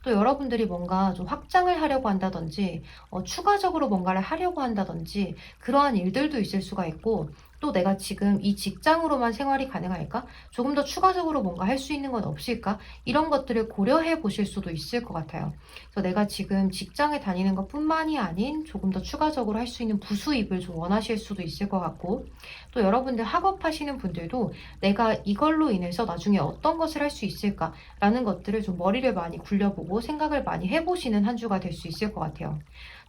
Speaker 1: 또 여러분들이 뭔가 좀 확장을 하려고 한다든지, 추가적으로 뭔가를 하려고 한다든지, 그러한 일들도 있을 수가 있고, 또 내가 지금 이 직장으로만 생활이 가능할까? 조금 더 추가적으로 뭔가 할 수 있는 건 없을까? 이런 것들을 고려해 보실 수도 있을 것 같아요. 그래서 내가 지금 직장에 다니는 것뿐만이 아닌 조금 더 추가적으로 할 수 있는 부수입을 좀 원하실 수도 있을 것 같고, 또 여러분들 학업하시는 분들도 내가 이걸로 인해서 나중에 어떤 것을 할 수 있을까라는 것들을 좀 머리를 많이 굴려보고 생각을 많이 해보시는 한 주가 될 수 있을 것 같아요.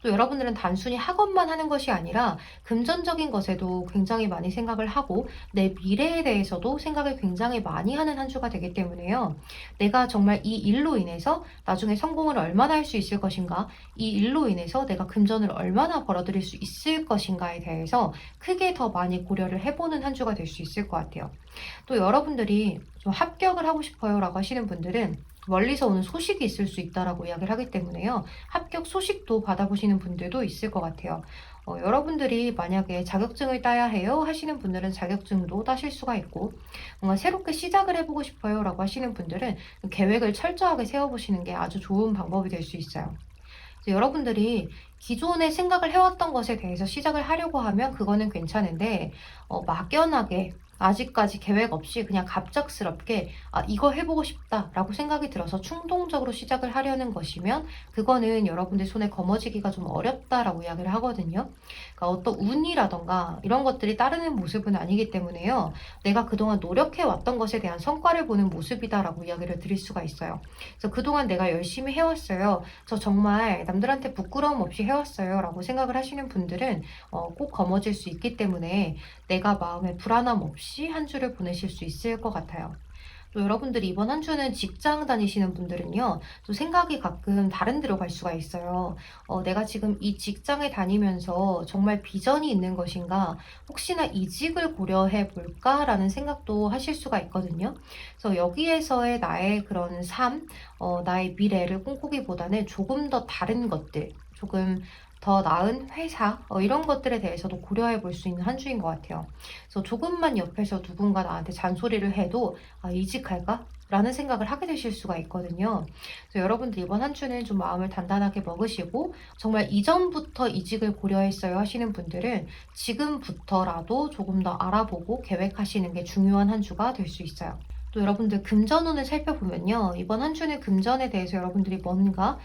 Speaker 1: 또 여러분들은 단순히 학업만 하는 것이 아니라 금전적인 것에도 굉장히 많이 생각을 하고, 내 미래에 대해서도 생각을 굉장히 많이 하는 한 주가 되기 때문에요. 내가 정말 이 일로 인해서 나중에 성공을 얼마나 할 수 있을 것인가, 이 일로 인해서 내가 금전을 얼마나 벌어들일 수 있을 것인가에 대해서 크게 더 많이 고려를 해보는 한 주가 될 수 있을 것 같아요. 또 여러분들이 좀 합격을 하고 싶어요 라고 하시는 분들은 멀리서 오는 소식이 있을 수 있다라고 이야기를 하기 때문에요. 합격 소식도 받아보시는 분들도 있을 것 같아요. 여러분들이 만약에 자격증을 따야 해요 하시는 분들은 자격증도 따실 수가 있고, 뭔가 새롭게 시작을 해보고 싶어요 라고 하시는 분들은 계획을 철저하게 세워보시는 게 아주 좋은 방법이 될 수 있어요. 그래서 여러분들이 기존에 생각을 해왔던 것에 대해서 시작을 하려고 하면 그거는 괜찮은데, 막연하게 아직까지 계획 없이 그냥 갑작스럽게 이거 해보고 싶다라고 생각이 들어서 충동적으로 시작을 하려는 것이면 그거는 여러분들 손에 거머쥐기가 좀 어렵다라고 이야기를 하거든요. 그러니까 어떤 운이라던가 이런 것들이 따르는 모습은 아니기 때문에요. 내가 그동안 노력해왔던 것에 대한 성과를 보는 모습이다라고 이야기를 드릴 수가 있어요. 그래서 그동안 내가 열심히 해왔어요. 저 정말 남들한테 부끄러움 없이 해왔어요 라고 생각을 하시는 분들은 꼭 거머쥘 수 있기 때문에 내가 마음에 불안함 없이 한 주를 보내실 수 있을 것 같아요. 또 여러분들이 이번 한 주는 직장 다니시는 분들은요, 또 생각이 가끔 다른 데로 갈 수가 있어요. 내가 지금 이 직장에 다니면서 정말 비전이 있는 것인가, 혹시나 이직을 고려해 볼까라는 생각도 하실 수가 있거든요. 그래서 여기에서의 나의 그런 삶, 나의 미래를 꿈꾸기보다는 조금 더 다른 것들, 조금 더 나은 회사, 이런 것들에 대해서도 고려해 볼 수 있는 한 주인 것 같아요. 그래서 조금만 옆에서 누군가 나한테 잔소리를 해도 이직할까? 라는 생각을 하게 되실 수가 있거든요. 그래서 여러분들 이번 한 주는 좀 마음을 단단하게 먹으시고, 정말 이전부터 이직을 고려했어요 하시는 분들은 지금부터라도 조금 더 알아보고 계획하시는 게 중요한 한 주가 될 수 있어요. 또 여러분들 금전운을 살펴보면요, 이번 한 주는 금전에 대해서 여러분들이 뭔가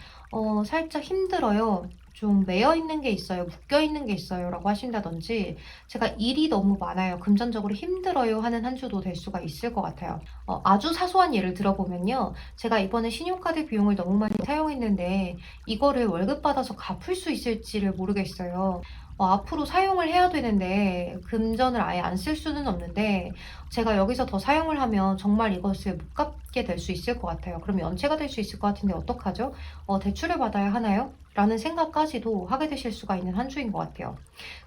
Speaker 1: 살짝 힘들어요, 좀 매여 있는 게 있어요, 묶여 있는 게 있어요 라고 하신다든지, 제가 일이 너무 많아요, 금전적으로 힘들어요 하는 한 주도 될 수가 있을 것 같아요. 아주 사소한 예를 들어보면요, 제가 이번에 신용카드 비용을 너무 많이 사용했는데 이거를 월급 받아서 갚을 수 있을지를 모르겠어요. 앞으로 사용을 해야 되는데 금전을 아예 안 쓸 수는 없는데, 제가 여기서 더 사용을 하면 정말 이것을 못 갚게 될 수 있을 것 같아요. 그럼 연체가 될 수 있을 것 같은데 어떡하죠? 대출을 받아야 하나요? 라는 생각까지도 하게 되실 수가 있는 한 주인 것 같아요.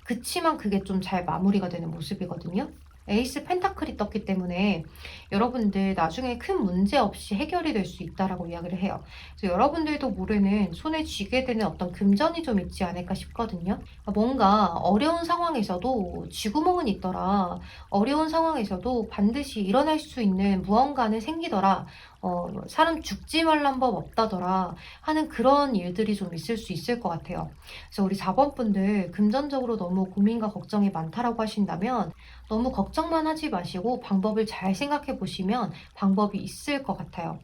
Speaker 1: 그치만 그게 좀 잘 마무리가 되는 모습이거든요. 에이스 펜타클이 떴기 때문에 여러분들 나중에 큰 문제 없이 해결이 될 수 있다라고 이야기를 해요. 그래서 여러분들도 모르는 손에 쥐게 되는 어떤 금전이 좀 있지 않을까 싶거든요. 뭔가 어려운 상황에서도 쥐구멍은 있더라, 어려운 상황에서도 반드시 일어날 수 있는 무언가는 생기더라, 사람 죽지 말란 법 없다더라 하는 그런 일들이 좀 있을 수 있을 것 같아요. 그래서 우리 자본분들 금전적으로 너무 고민과 걱정이 많다라고 하신다면 너무 걱정만 하지 마시고 방법을 잘 생각해 보시면 방법이 있을 것 같아요.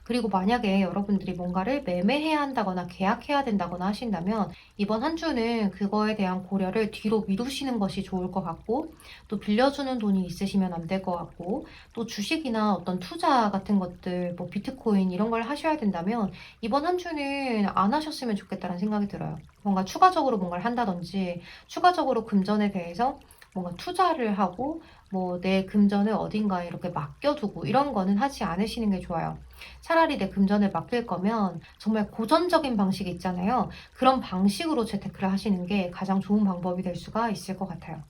Speaker 1: 그리고 만약에 여러분들이 뭔가를 매매해야 한다거나 계약해야 된다거나 하신다면 이번 한 주는 그거에 대한 고려를 뒤로 미루시는 것이 좋을 것 같고, 또 빌려주는 돈이 있으시면 안 될 것 같고, 또 주식이나 어떤 투자 같은 것들, 뭐 비트코인 이런 걸 하셔야 된다면 이번 한 주는 안 하셨으면 좋겠다는 생각이 들어요. 뭔가 추가적으로 뭔가를 한다든지, 추가적으로 금전에 대해서 뭔가 투자를 하고 뭐 내 금전을 어딘가에 이렇게 맡겨두고 이런 거는 하지 않으시는 게 좋아요. 차라리 내 금전을 맡길 거면 정말 고전적인 방식이 있잖아요. 그런 방식으로 재테크를 하시는 게 가장 좋은 방법이 될 수가 있을 것 같아요.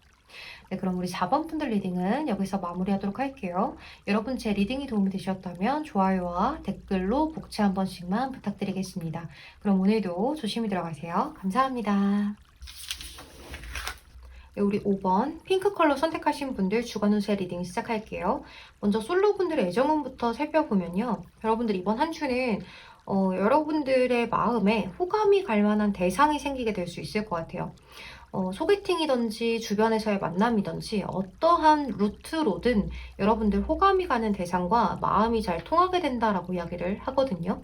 Speaker 1: 네, 그럼 우리 4번 분들 리딩은 여기서 마무리하도록 할게요. 여러분 제 리딩이 도움이 되셨다면 좋아요와 댓글로 복채 한 번씩만 부탁드리겠습니다. 그럼 오늘도 조심히 들어가세요. 감사합니다. 네, 우리 5번 핑크 컬러 선택하신 분들 주간 운세 리딩 시작할게요. 먼저 솔로 분들의 애정운부터 살펴보면요, 여러분들 이번 한 주는 여러분들의 마음에 호감이 갈 만한 대상이 생기게 될 수 있을 것 같아요. 소개팅이든지 주변에서의 만남이든지 어떠한 루트로든 여러분들 호감이 가는 대상과 마음이 잘 통하게 된다라고 이야기를 하거든요.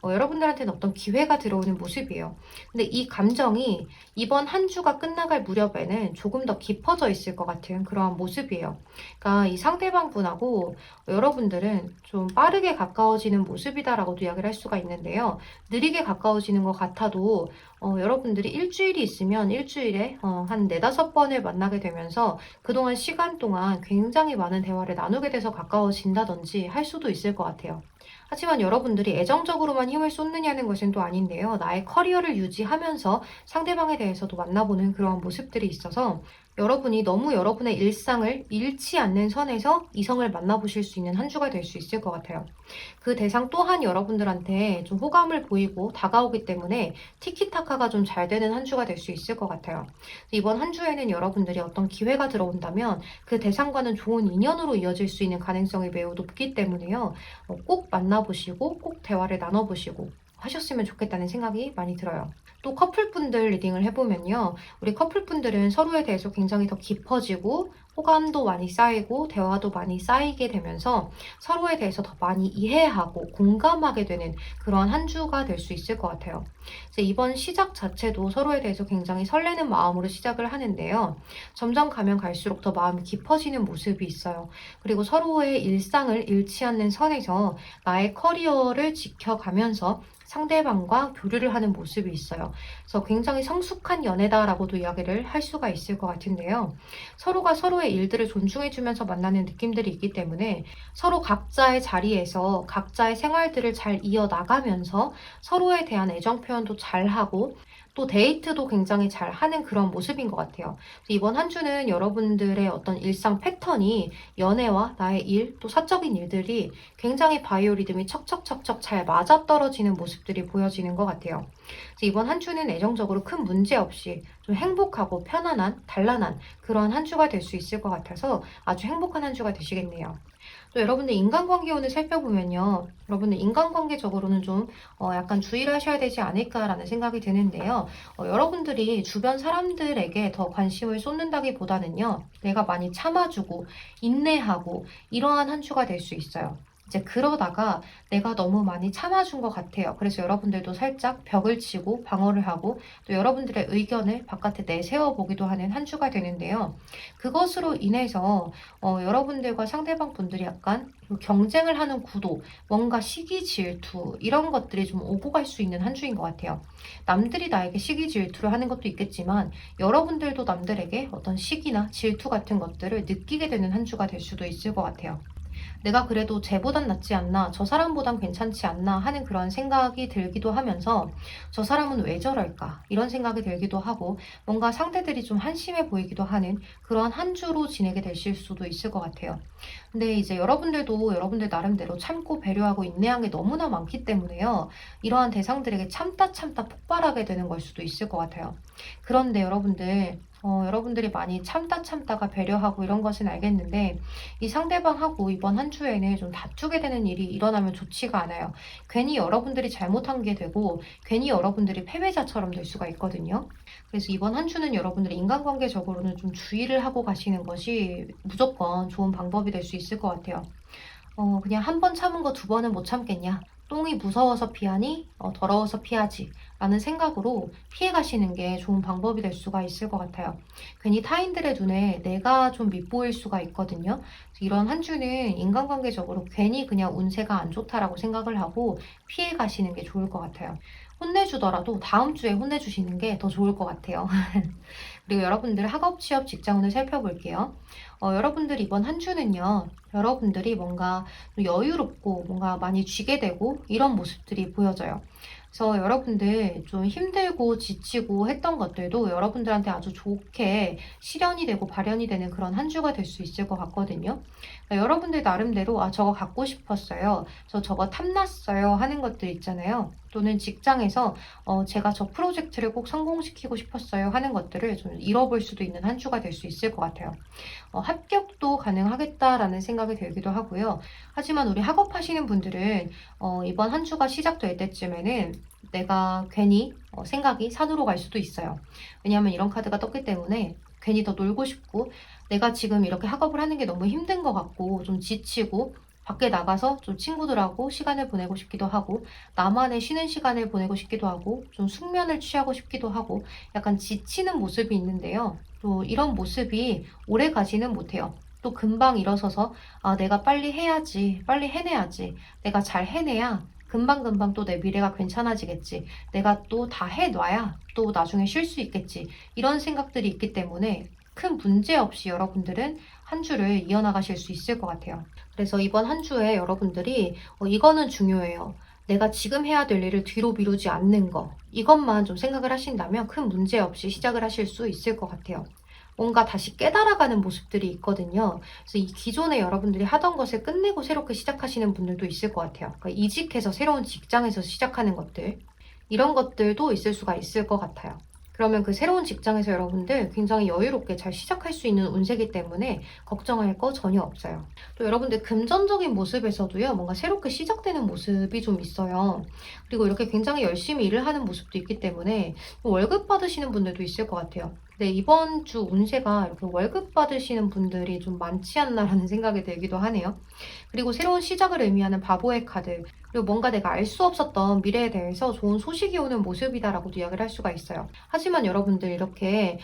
Speaker 1: 여러분들한테는 어떤 기회가 들어오는 모습이에요. 근데 이 감정이 이번 한 주가 끝나갈 무렵에는 조금 더 깊어져 있을 것 같은 그러한 모습이에요. 그러니까 이 상대방 분하고 여러분들은 좀 빠르게 가까워지는 모습이다라고도 이야기를 할 수가 있는데요. 느리게 가까워지는 것 같아도 여러분들이 일주일이 있으면 일주일에 한 4-5번을 만나게 되면서 그동안 시간 동안 굉장히 많은 대화를 나누게 돼서 가까워진다든지 할 수도 있을 것 같아요. 하지만 여러분들이 애정적으로만 힘을 쏟느냐는 것은 또 아닌데요. 나의 커리어를 유지하면서 상대방에 대해서도 만나보는 그러한 모습들이 있어서 여러분이 너무 여러분의 일상을 잃지 않는 선에서 이성을 만나보실 수 있는 한 주가 될 수 있을 것 같아요. 그 대상 또한 여러분들한테 좀 호감을 보이고 다가오기 때문에 티키타카가 좀 잘 되는 한 주가 될 수 있을 것 같아요. 이번 한 주에는 여러분들이 어떤 기회가 들어온다면 그 대상과는 좋은 인연으로 이어질 수 있는 가능성이 매우 높기 때문에요. 꼭 만나보시고 꼭 대화를 나눠보시고 하셨으면 좋겠다는 생각이 많이 들어요. 또 커플분들 리딩을 해보면요, 우리 커플분들은 서로에 대해서 굉장히 더 깊어지고 호감도 많이 쌓이고 대화도 많이 쌓이게 되면서 서로에 대해서 더 많이 이해하고 공감하게 되는 그러한 한 주가 될 수 있을 것 같아요. 그래서 이번 시작 자체도 서로에 대해서 굉장히 설레는 마음으로 시작을 하는데요. 점점 가면 갈수록 더 마음이 깊어지는 모습이 있어요. 그리고 서로의 일상을 잃지 않는 선에서 나의 커리어를 지켜가면서 상대방과 교류를 하는 모습이 있어요. 그래서 굉장히 성숙한 연애다라고도 이야기를 할 수가 있을 것 같은데요. 서로가 서로의 일들을 존중해주면서 만나는 느낌들이 있기 때문에 서로 각자의 자리에서 각자의 생활들을 잘 이어나가면서 서로에 대한 애정 표현도 잘하고 또 데이트도 굉장히 잘 하는 그런 모습인 것 같아요. 이번 한 주는 여러분들의 어떤 일상 패턴이 연애와 나의 일, 또 사적인 일들이 굉장히 바이오리듬이 척척척척 잘 맞아떨어지는 모습들이 보여지는 것 같아요. 이번 한 주는 애정적으로 큰 문제 없이 좀 행복하고 편안한, 단란한 그런 한 주가 될 수 있을 것 같아서 아주 행복한 한 주가 되시겠네요. 또 여러분들 인간관계운을 살펴보면요. 여러분들 인간관계적으로는 좀 약간 주의를 하셔야 되지 않을까라는 생각이 드는데요. 여러분들이 주변 사람들에게 더 관심을 쏟는다기보다는요. 내가 많이 참아주고 인내하고 이러한 한 주가 될 수 있어요. 이제 그러다가 내가 너무 많이 참아준 것 같아요. 그래서 여러분들도 살짝 벽을 치고 방어를 하고 또 여러분들의 의견을 바깥에 내세워 보기도 하는 한 주가 되는데요. 그것으로 인해서 여러분들과 상대방 분들이 약간 경쟁을 하는 구도, 뭔가 시기 질투 이런 것들이 좀 오고 갈 수 있는 한 주인 것 같아요. 남들이 나에게 시기 질투를 하는 것도 있겠지만 여러분들도 남들에게 어떤 시기나 질투 같은 것들을 느끼게 되는 한 주가 될 수도 있을 것 같아요. 내가 그래도 쟤보단 낫지 않나, 저 사람보단 괜찮지 않나 하는 그런 생각이 들기도 하면서 저 사람은 왜 저럴까? 이런 생각이 들기도 하고 뭔가 상대들이 좀 한심해 보이기도 하는 그런 한 주로 지내게 되실 수도 있을 것 같아요. 근데 이제 여러분들도 여러분들 나름대로 참고 배려하고 인내한 게 너무나 많기 때문에요. 이러한 대상들에게 참다 참다 폭발하게 되는 걸 수도 있을 것 같아요. 그런데 여러분들이 많이 참다 참다가 배려하고 이런 것은 알겠는데 이 상대방하고 이번 한 주에는 좀 다투게 되는 일이 일어나면 좋지가 않아요. 괜히 여러분들이 잘못한 게 되고 괜히 여러분들이 패배자처럼 될 수가 있거든요. 그래서 이번 한 주는 여러분들이 인간관계적으로는 좀 주의를 하고 가시는 것이 무조건 좋은 방법이 될 수 있을 것 같아요. 그냥 한 번 참은 거 두 번은 못 참겠냐? 똥이 무서워서 피하니? 더러워서 피하지. 라는 생각으로 피해 가시는 게 좋은 방법이 될 수가 있을 것 같아요. 괜히 타인들의 눈에 내가 좀 밉보일 수가 있거든요. 이런 한 주는 인간관계적으로 괜히 그냥 운세가 안 좋다라고 생각을 하고 피해 가시는 게 좋을 것 같아요. 혼내주더라도 다음 주에 혼내주시는 게 더 좋을 것 같아요. 그리고 여러분들 학업, 취업, 직장운을 살펴볼게요. 여러분들 이번 한 주는요. 여러분들이 뭔가 여유롭고 뭔가 많이 쥐게 되고 이런 모습들이 보여져요. 그래서 여러분들 좀 힘들고 지치고 했던 것들도 여러분들한테 아주 좋게 실현이 되고 발현이 되는 그런 한 주가 될 수 있을 것 같거든요. 그러니까 여러분들 나름대로 아 저거 갖고 싶었어요. 저거 탐났어요 하는 것들 있잖아요. 또는 직장에서 제가 저 프로젝트를 꼭 성공시키고 싶었어요 하는 것들을 좀 잃어볼 수도 있는 한 주가 될 수 있을 것 같아요. 합격도 가능하겠다라는 생각이 들기도 하고요. 하지만 우리 학업하시는 분들은 이번 한 주가 시작될 때쯤에는 내가 괜히 생각이 산으로 갈 수도 있어요. 왜냐하면 이런 카드가 떴기 때문에 괜히 더 놀고 싶고 내가 지금 이렇게 학업을 하는 게 너무 힘든 것 같고 좀 지치고 밖에 나가서 좀 친구들하고 시간을 보내고 싶기도 하고 나만의 쉬는 시간을 보내고 싶기도 하고 좀 숙면을 취하고 싶기도 하고 약간 지치는 모습이 있는데요. 또 이런 모습이 오래 가지는 못해요. 또 금방 일어서서 아 내가 빨리 해야지 빨리 해내야지 내가 잘 해내야 금방금방 또 내 미래가 괜찮아지겠지 내가 또 다 해놔야 또 나중에 쉴 수 있겠지 이런 생각들이 있기 때문에 큰 문제 없이 여러분들은 한 주를 이어나가실 수 있을 것 같아요. 그래서 이번 한 주에 여러분들이 이거는 중요해요. 내가 지금 해야 될 일을 뒤로 미루지 않는 거. 이것만 좀 생각을 하신다면 큰 문제 없이 시작을 하실 수 있을 것 같아요. 뭔가 다시 깨달아가는 모습들이 있거든요. 그래서 이 기존에 여러분들이 하던 것을 끝내고 새롭게 시작하시는 분들도 있을 것 같아요. 그러니까 이직해서 새로운 직장에서 시작하는 것들. 이런 것들도 있을 수가 있을 것 같아요. 그러면 그 새로운 직장에서 여러분들 굉장히 여유롭게 잘 시작할 수 있는 운세기 때문에 걱정할 거 전혀 없어요. 또 여러분들 금전적인 모습에서도요, 뭔가 새롭게 시작되는 모습이 좀 있어요. 그리고 이렇게 굉장히 열심히 일을 하는 모습도 있기 때문에 월급 받으시는 분들도 있을 것 같아요. 근데 이번 주 운세가 이렇게 월급 받으시는 분들이 좀 많지 않나라는 생각이 들기도 하네요. 그리고 새로운 시작을 의미하는 바보의 카드, 그리고 뭔가 내가 알 수 없었던 미래에 대해서 좋은 소식이 오는 모습이다라고도 이야기를 할 수가 있어요. 하지만 여러분들 이렇게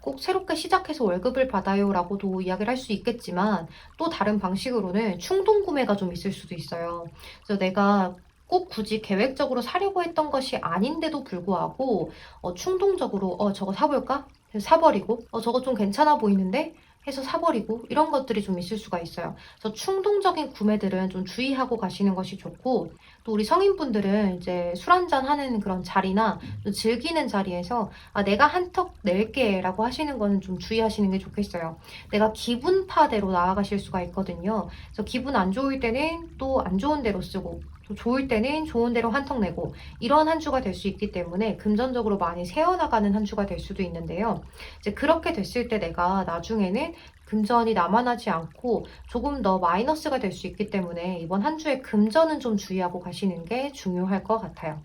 Speaker 1: 꼭 새롭게 시작해서 월급을 받아요라고도 이야기를 할 수 있겠지만 또 다른 방식으로는 충동 구매가 좀 있을 수도 있어요. 그래서 내가 꼭 굳이 계획적으로 사려고 했던 것이 아닌데도 불구하고 충동적으로 저거 사볼까? 해서 사버리고 저거 좀 괜찮아 보이는데? 해서 사버리고 이런 것들이 좀 있을 수가 있어요. 그래서 충동적인 구매들은 좀 주의하고 가시는 것이 좋고, 또 우리 성인분들은 이제 술 한잔 하는 그런 자리나 또 즐기는 자리에서 내가 한턱 낼게 라고 하시는 거는 좀 주의하시는 게 좋겠어요. 내가 기분파대로 나아가실 수가 있거든요. 그래서 기분 안 좋을 때는 또 안 좋은 대로 쓰고, 또 좋을 때는 좋은 대로 한턱 내고, 이런 한 주가 될 수 있기 때문에 금전적으로 많이 새어나가는 한 주가 될 수도 있는데요. 이제 그렇게 됐을 때 내가 나중에는 금전이 남아나지 않고 조금 더 마이너스가 될 수 있기 때문에 이번 한 주에 금전은 좀 주의하고 가시는 게 중요할 것 같아요.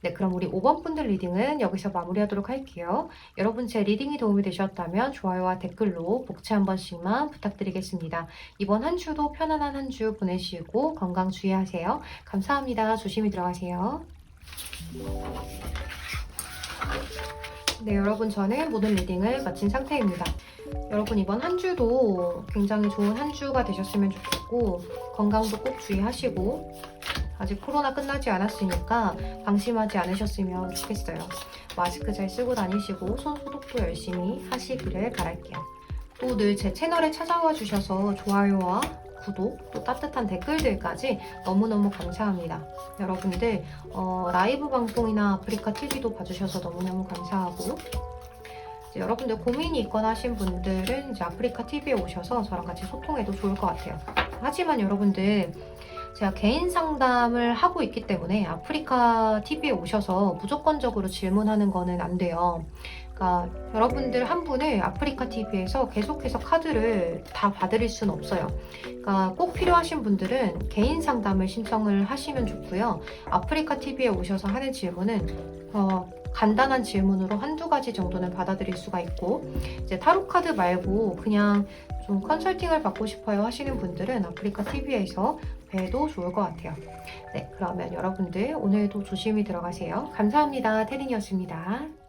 Speaker 1: 네, 그럼 우리 5번 분들 리딩은 여기서 마무리하도록 할게요. 여러분 제 리딩이 도움이 되셨다면 좋아요와 댓글로 복채 한 번씩만 부탁드리겠습니다. 이번 한 주도 편안한 한 주 보내시고 건강 주의하세요. 감사합니다. 조심히 들어가세요. 네, 여러분 저는 모든 리딩을 마친 상태입니다. 여러분 이번 한 주도 굉장히 좋은 한 주가 되셨으면 좋겠고, 건강도 꼭 주의하시고, 아직 코로나 끝나지 않았으니까 방심하지 않으셨으면 좋겠어요. 마스크 잘 쓰고 다니시고 손 소독도 열심히 하시기를 바랄게요. 또 늘 제 채널에 찾아와 주셔서 좋아요와 구독, 또 따뜻한 댓글들까지 너무너무 감사합니다. 여러분들 라이브 방송이나 아프리카 TV도 봐주셔서 너무너무 감사하고, 여러분들 고민이 있거나 하신 분들은 이제 아프리카 TV에 오셔서 저랑 같이 소통해도 좋을 것 같아요. 하지만 여러분들 제가 개인 상담을 하고 있기 때문에 아프리카 TV에 오셔서 무조건적으로 질문하는 거는 안 돼요. 그러니까 여러분들 한 분을 아프리카 TV에서 계속해서 카드를 다 봐드릴 수는 없어요. 그러니까 꼭 필요하신 분들은 개인 상담을 신청을 하시면 좋고요. 아프리카 TV에 오셔서 하는 질문은 간단한 질문으로 한두 가지 정도는 받아들일 수가 있고, 이제 타로 카드 말고 그냥 좀 컨설팅을 받고 싶어요 하시는 분들은 아프리카 TV에서 뵈도 좋을 것 같아요. 네, 그러면 여러분들 오늘도 조심히 들어가세요. 감사합니다. 태린이었습니다.